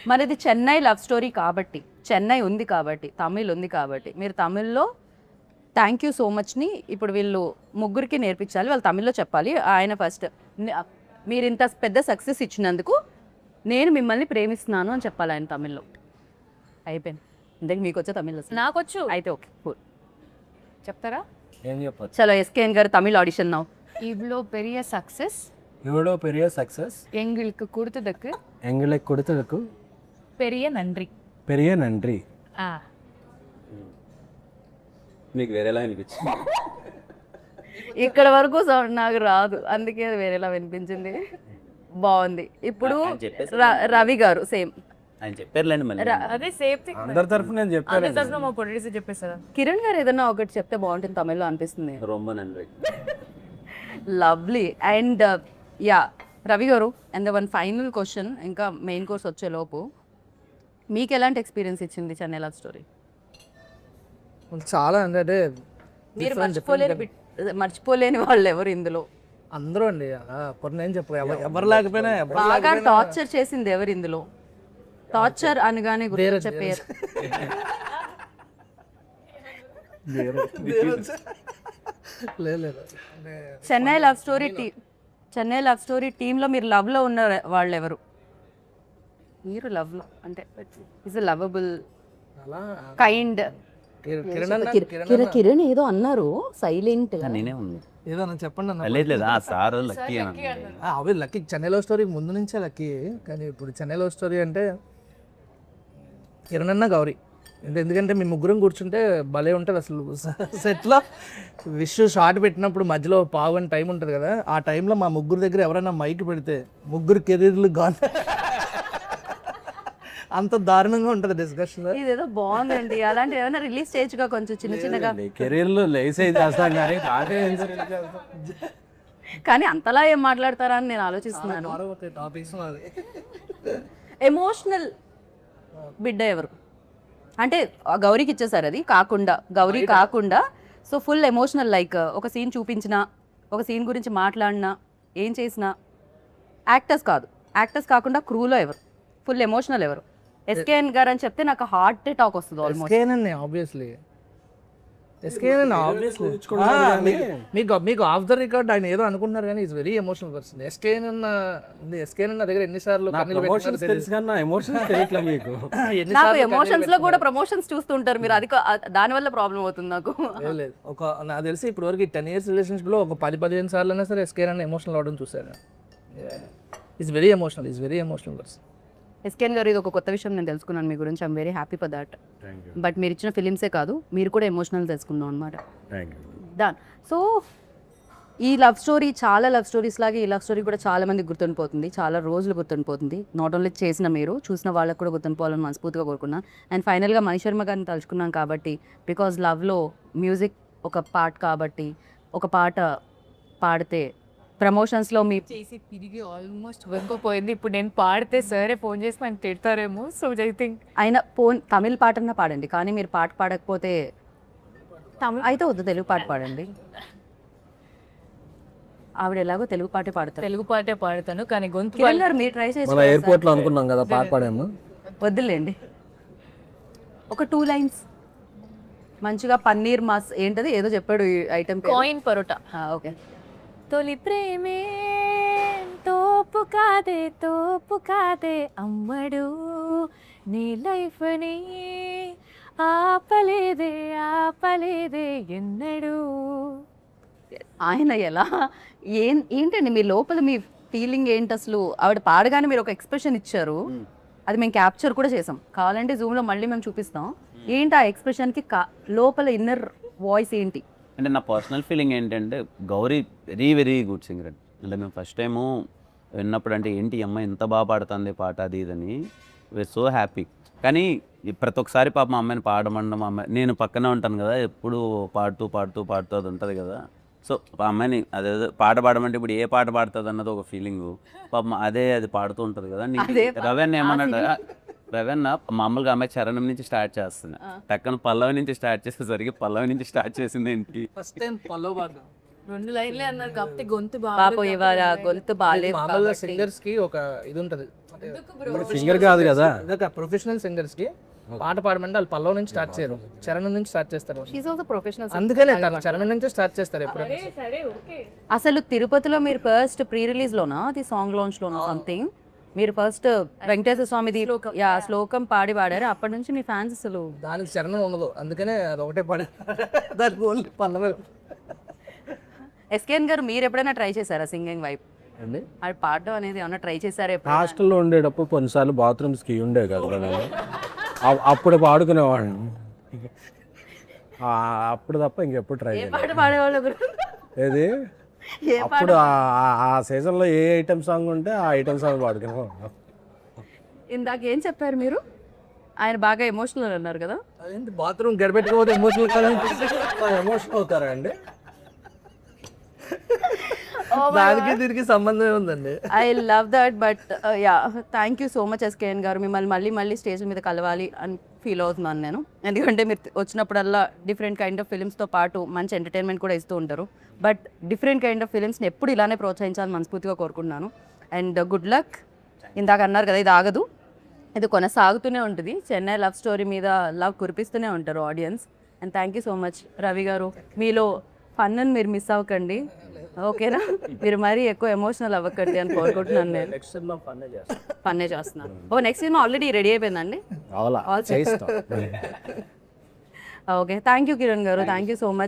Speaker 1: మనది చెన్నై లవ్ స్టోరీ కాబట్టి, చెన్నై ఉంది కాబట్టి, తమిళ్ ఉంది కాబట్టి, మీరు తమిళ్లో థ్యాంక్ యూ సో మచ్ని ఇప్పుడు వీళ్ళు ముగ్గురికి నేర్పించాలి. వాళ్ళు తమిళ్లో చెప్పాలి. ఆయన ఫస్ట్ మీరు ఇంత పెద్ద సక్సెస్ ఇచ్చినందుకు నేను మిమ్మల్ని ప్రేమిస్తున్నాను అని చెప్పాలి ఆయన తమిళ్లో. అయిపోయింది. ఇంతకు మీకు వచ్చే తమిళ్
Speaker 5: నాకొచ్చు,
Speaker 1: అయితే ఓకే కూల్.
Speaker 5: చెప్తారా?
Speaker 2: ఏం చెప్పచ్చు.
Speaker 1: చలో ఎస్కేఎన్ గారు తమిళ్ ఆడిషన్ నౌ.
Speaker 5: இவ்வளோ பெரிய சக்ஸஸ்
Speaker 2: இவ்வளோ பெரிய சக்ஸஸ்
Speaker 5: எங்களுக்கு கொடுத்ததுக்கு
Speaker 2: எங்களுக்கு கொடுத்ததுக்கு
Speaker 5: பெரிய நன்றி.
Speaker 2: பெரிய நன்றி.
Speaker 4: మీకు వేరేలా అనిపించింది?
Speaker 1: ఇక్కడ వరకు సౌండ్ నాకు రాదు, అందుకే అది వేరేలా వినిపించింది. బాగుంది. ఇప్పుడు రవి గారు సేమ్
Speaker 4: ఆయన చెప్పారులేండి మళ్ళీ.
Speaker 5: అదే సేమ్ థింగ్.
Speaker 2: అందరి తరఫు నేను చెప్పాను.
Speaker 5: తరఫున మా ప్రొడ్యూసర్ చెప్పేసారా?
Speaker 1: కిరణ్ గారు ఏదన్నా ఒకటి చెప్తే బాగుంటుంది తమిళ్లో అనిపిస్తుంది.
Speaker 4: రొమ్మ నండ్రి.
Speaker 1: లవ్లీ. అండ్ యా రవి గారు, అండ్ వన్ ఫైనల్ క్వశ్చన్, ఇంకా మెయిన్ కోర్స్ వచ్చేలోపు మీకు ఎలాంటి ఎక్స్పీరియన్స్ ఇచ్చింది చెన్నై లవ్ స్టోరీ?
Speaker 3: చాలా అంటే
Speaker 1: మీరు మర్చిపోలేని వాళ్ళు ఎవరు ఇందులో?
Speaker 3: అందరూ అండి. కొన్ని ఏం చెప్పు, ఎవరు లేకపోయినా
Speaker 1: బాగా టార్చర్ చేసింది ఎవరు ఇందులో? టార్చర్ అనగానే గుర్తు చెప్పారు.
Speaker 3: లేదు.
Speaker 1: చెన్నై లవ్ స్టోరీ టీంలో మీరు లవ్లో ఉన్న వాళ్ళు ఎవరు? మీరు లవ్లో అంటే ఇస్ లవబుల్, కైండ్
Speaker 3: కిరణ్ అన్న
Speaker 1: కిరణ్ ఏదో అన్నారు సైలెంట్
Speaker 4: నేనే ఉంది
Speaker 3: ఏదో అన్న చెప్పండి అన్న.
Speaker 4: లేదు లేదు ఆ సార్ లక్కీ అని
Speaker 3: అవి లక్కీ చెన్నై లవ్ స్టోరీ ముందు నుంచే లక్కీ, కానీ ఇప్పుడు చెన్నై లవ్ స్టోరీ అంటే కిరణ్ అన్న గౌరీ ఎందుకంటే మీ ముగ్గురం కూర్చుంటే భలే ఉంటుంది అసలు. సెట్లో విష్ షార్ట్ పెట్టినప్పుడు మధ్యలో పావు అని టైం ఉంటుంది కదా, ఆ టైంలో మా ముగ్గురు దగ్గర ఎవరైనా మైక్ పెడితే ముగ్గురు కెరీర్లు గాన్ అంత దారుణంగా ఉంటుంది డిస్కషన్.
Speaker 1: ఇదేదో బాగుందండి, అలాంటి ఏమైనా రిలీజ్ చేయొచ్చుగా కొంచెం చిన్న చిన్నగా.
Speaker 2: కెరీర్లో లేస్ అయితే చేస్తాం కానీ పాటే
Speaker 1: కానీ అంతలా ఏం మాట్లాడతారా అని నేను ఆలోచిస్తున్నాను.
Speaker 3: టాపిక్స్
Speaker 1: ఎమోషనల్ బిడ్డ ఎవరు అంటే ఆ గౌరీకి ఇచ్చేసారు, అది కాకుండా గౌరీ కాకుండా సో ఫుల్ ఎమోషనల్ లైక్ ఒక సీన్ చూపించినా ఒక సీన్ గురించి మాట్లాడినా ఏం చేసినా యాక్టర్స్ కాదు, యాక్టర్స్ కాకుండా క్రూలో ఎవరు ఫుల్ ఎమోషనల్ ఎవరు? ఎస్కేఎన్ గారు అని చెప్తే నాకు హార్ట్ టాక్ వస్తుంది ఆల్మోస్ట్.
Speaker 3: ఆబ్వియస్లీ మీకు ఆఫ్ ద రికార్డ్ ఆయన ఏదో అనుకుంటున్నారు కానీ is very emotional person. SKN అన్న దగ్గర ఎన్నిసార్లు
Speaker 2: తెలుసు కానీ ఎమోషన్స్ తెలియట్లే మీకు.
Speaker 1: నాకు ఎమోషన్స్ లో కూడా ప్రమోషన్స్ చూస్తుంటారు మీరు, అది దాని వల్ల ప్రాబ్లం అవుతుంది నాకు.
Speaker 3: లేదు ఒక నాకు తెలిసి ఇప్పుడు వరకు 10 years రిలేషన్షిప్ లో ఒక 10-15 సార్లు అయినా సరే ఎస్కేఎన్ అన్న ఎమోషనల్ అవడం చూసాను. Is very emotional person.
Speaker 1: SKN గారు ఇది ఒక కొత్త విషయం నేను తెలుసుకున్నాను మీ గురించి. I'm very happy for that. But మీరు ఇచ్చిన ఫిలిమ్సే కాదు మీరు కూడా ఎమోషనల్ తెలుసుకుందాం అనమాట. దాన్ సో ఈ లవ్ స్టోరీ చాలా లవ్ స్టోరీస్ లాగే ఈ లవ్ స్టోరీ కూడా చాలా మందికి గుర్తుండిపోతుంది, చాలా రోజులు గుర్తుండిపోతుంది. నాట్ ఓన్లీ చేసిన మీరు చూసిన వాళ్ళకు కూడా గుర్తుండిపోవాలని మనస్ఫూర్తిగా కోరుకున్నాను. అండ్ ఫైనల్గా మణిశర్మ గారిని తలుచుకున్నాం కాబట్టి బికాజ్ లవ్లో మ్యూజిక్ ఒక పార్ట్ కాబట్టి ఒక పాట పాడితే ప్రమోషన్స్లో మీ
Speaker 5: చేసి తిరిగి ఆల్మోస్ట్ వెంకపోయింది. ఇప్పుడు నేను పాడితే సరే ఫోన్ చేసి మనం తిడతారేమో. సో ఐ థింక్
Speaker 1: అయినా తమిళ పాటన్నా పాడండి, కానీ మీరు పాట పాడకపోతే అయితే వద్దు తెలుగు పాట పాడండి. ఆవిడ ఎలాగో తెలుగు పాటే పాడతారు.
Speaker 5: తెలుగు పాటే పాడతాను కానీ గొంతు
Speaker 1: కిరణ్ గారు మీరు ట్రై చేసి
Speaker 2: మన ఎయిర్పోర్ట్లో అనుకున్నాం కదా పాట పాడాము.
Speaker 1: వద్దులేండి, ఒక 2 lines మంచిగా పన్నీర్ మాస్ ఏంటది ఏదో చెప్పాడు ఐటమ్
Speaker 5: కాయిన్ పరోటా.
Speaker 1: ఓకే.
Speaker 5: తొలి ప్రేమే తోపు కాదే అమ్మడు నీ లైఫ్ని ఆపలేదే ఎన్నడు.
Speaker 1: ఆయన ఎలా ఏంటండి మీ లోపల మీ ఫీలింగ్ ఏంటి అసలు? ఆవిడ పాడగానే మీరు ఒక ఎక్స్ప్రెషన్ ఇచ్చారు, అది మేము క్యాప్చర్ కూడా చేసాం, కావాలంటే జూమ్లో మళ్ళీ మేము చూపిస్తాం. ఏంటి ఆ ఎక్స్ప్రెషన్కి లోపల ఇన్నర్ వాయిస్ ఏంటి?
Speaker 4: అంటే నా పర్సనల్ ఫీలింగ్ ఏంటంటే గౌరీ వెరీ గుడ్ సింగర్. అంటే మేము ఫస్ట్ టైము విన్నప్పుడు అంటే ఏంటి అమ్మ ఎంత బాగా పాడుతుంది పాట అది ఇదని వీఆర్ సో హ్యాపీ. కానీ ప్రతి ఒక్కసారి పాప మా అమ్మాయిని పాడమండం, మా అమ్మాయి నేను పక్కనే ఉంటాను కదా ఎప్పుడు పాడుతూ అది ఉంటుంది కదా. సో ఆ అమ్మాయిని అదే పాట పాడమంటే ఇప్పుడు ఏ పాట పాడుతుంది అన్నది ఒక ఫీలింగ్. పాప అది పాడుతూ ఉంటుంది కదా. రవెన్ ఏమన్నాడు, రవెన్న మామూలుగా అమ్మాయి చరణం నుంచి స్టార్ట్ చేస్తున్నా, టక్కన పల్లవి నుంచి స్టార్ట్ చేసేసరికి పల్లవి నుంచి స్టార్ట్ చేసింది ఏంటి
Speaker 3: ఫస్ట్ టైం పల్లవ్ బాగా
Speaker 5: 2 లైన్లే అన్నారు కాబట్టి గొంతు
Speaker 1: పాపం ఇవాళ గొంతు బాగాలేదు.
Speaker 3: మామూలుగా సింగర్స్ కి ఒక ఇది ఉంటుంది,
Speaker 2: సింగర్ కాదు కదా,
Speaker 3: ప్రొఫెషనల్ సింగర్స్ కి పాట పాడమంటే వాళ్ళు పల్లవ్ నుంచి స్టార్ట్ చేయరు, చరణం నుంచి స్టార్ట్ చేస్తారు.
Speaker 1: She also professional.
Speaker 3: అందుకనే చరణం నుంచి స్టార్ట్ చేస్తారు ఎప్పుడైనా.
Speaker 1: అసలు తిరుపతిలో మీరు ఫస్ట్ ప్రీ రిలీజ్ లోనా అది సాంగ్ లాంచ్ లోనా సంథింగ్ మీరు ఫస్ట్ వెంకటేశ్వర స్వామిది శ్లోకం పాడారు, అప్పటి నుంచి మీ ఫ్యాన్స్ అసలు
Speaker 3: దానికి చరణం ఉండదు, అందుకనే అది ఒకటే పాడే దానికి ఓన్లీ పల్లవి.
Speaker 1: ఎస్కేఎన్ గారు మీరు ఎప్పుడైనా ట్రై చేశారా సింగింగ్ వైపు? అది పాడడం అనేది ఏమన్నా ట్రై చేశారా?
Speaker 2: హాస్టల్లో ఉండేటప్పుడు కొన్నిసార్లు బాత్రూమ్స్కి ఉండే కదా నేను అప్పుడు పాడుకునేవాడిని, అప్పుడు తప్ప ఇంకెప్పుడు ట్రై చేయలేదు.
Speaker 1: పాట పాడేవాళ్ళు
Speaker 2: ఏది అప్పుడు ఆ సీజన్లో ఏ ఐటమ్ సాంగ్ ఉంటే ఆ ఐటమ్ సాంగ్ పాడుకునేవాడిని.
Speaker 1: ఇందాక ఏం చెప్పారు మీరు? ఆయన బాగా ఎమోషనల్ అన్నారు కదా.
Speaker 3: అదేంటి బాత్రూమ్ గడపెట్టుకోకపోతే ఎమోషనల్ కదా,
Speaker 2: ఎమోషనల్ అవుతారా అండి?
Speaker 3: దానికి దీనికి సంబంధం ఉందండి.
Speaker 1: I love that. But yeah thank you so much SKN గారు. మిమ్మల్ని మళ్ళీ స్టేజ్ మీద కలవాలి అని ఫీల్ అవుతున్నాను నేను, ఎందుకంటే మీరు వచ్చినప్పుడల్లా డిఫరెంట్ కైండ్ ఆఫ్ ఫిలిమ్స్తో పాటు మంచి ఎంటర్టైన్మెంట్ కూడా ఇస్తూ ఉంటారు. బట్ డిఫరెంట్ కైండ్ ఆఫ్ ఫిలిమ్స్ని ఎప్పుడు ఇలానే ప్రోత్సహించాలని మనస్ఫూర్తిగా కోరుకుంటున్నాను. And good luck. ఇందాక అన్నారు కదా ఇది ఆగదు, ఇది కొనసాగుతూనే ఉంటుంది. చెన్నై లవ్ స్టోరీ మీద లవ్ కురిపిస్తూనే ఉంటారు audience. And thank you so much Ravi గారు. మీలో ఫన్ అని మీరు మిస్ అవ్వకండి, ఓకేనా? మీరు మరీ ఎక్కువ ఎమోషనల్ అవ్వకండి అని కోరుకుంటున్నాను. నేను ఫన్నే చేస్తున్నాను. నెక్స్ట్ సినిమా ఆల్రెడీ రెడీ అయిపోయిందండి. ఓకే, థ్యాంక్ యూ కిరణ్ గారు, థ్యాంక్ యూ సో మచ్.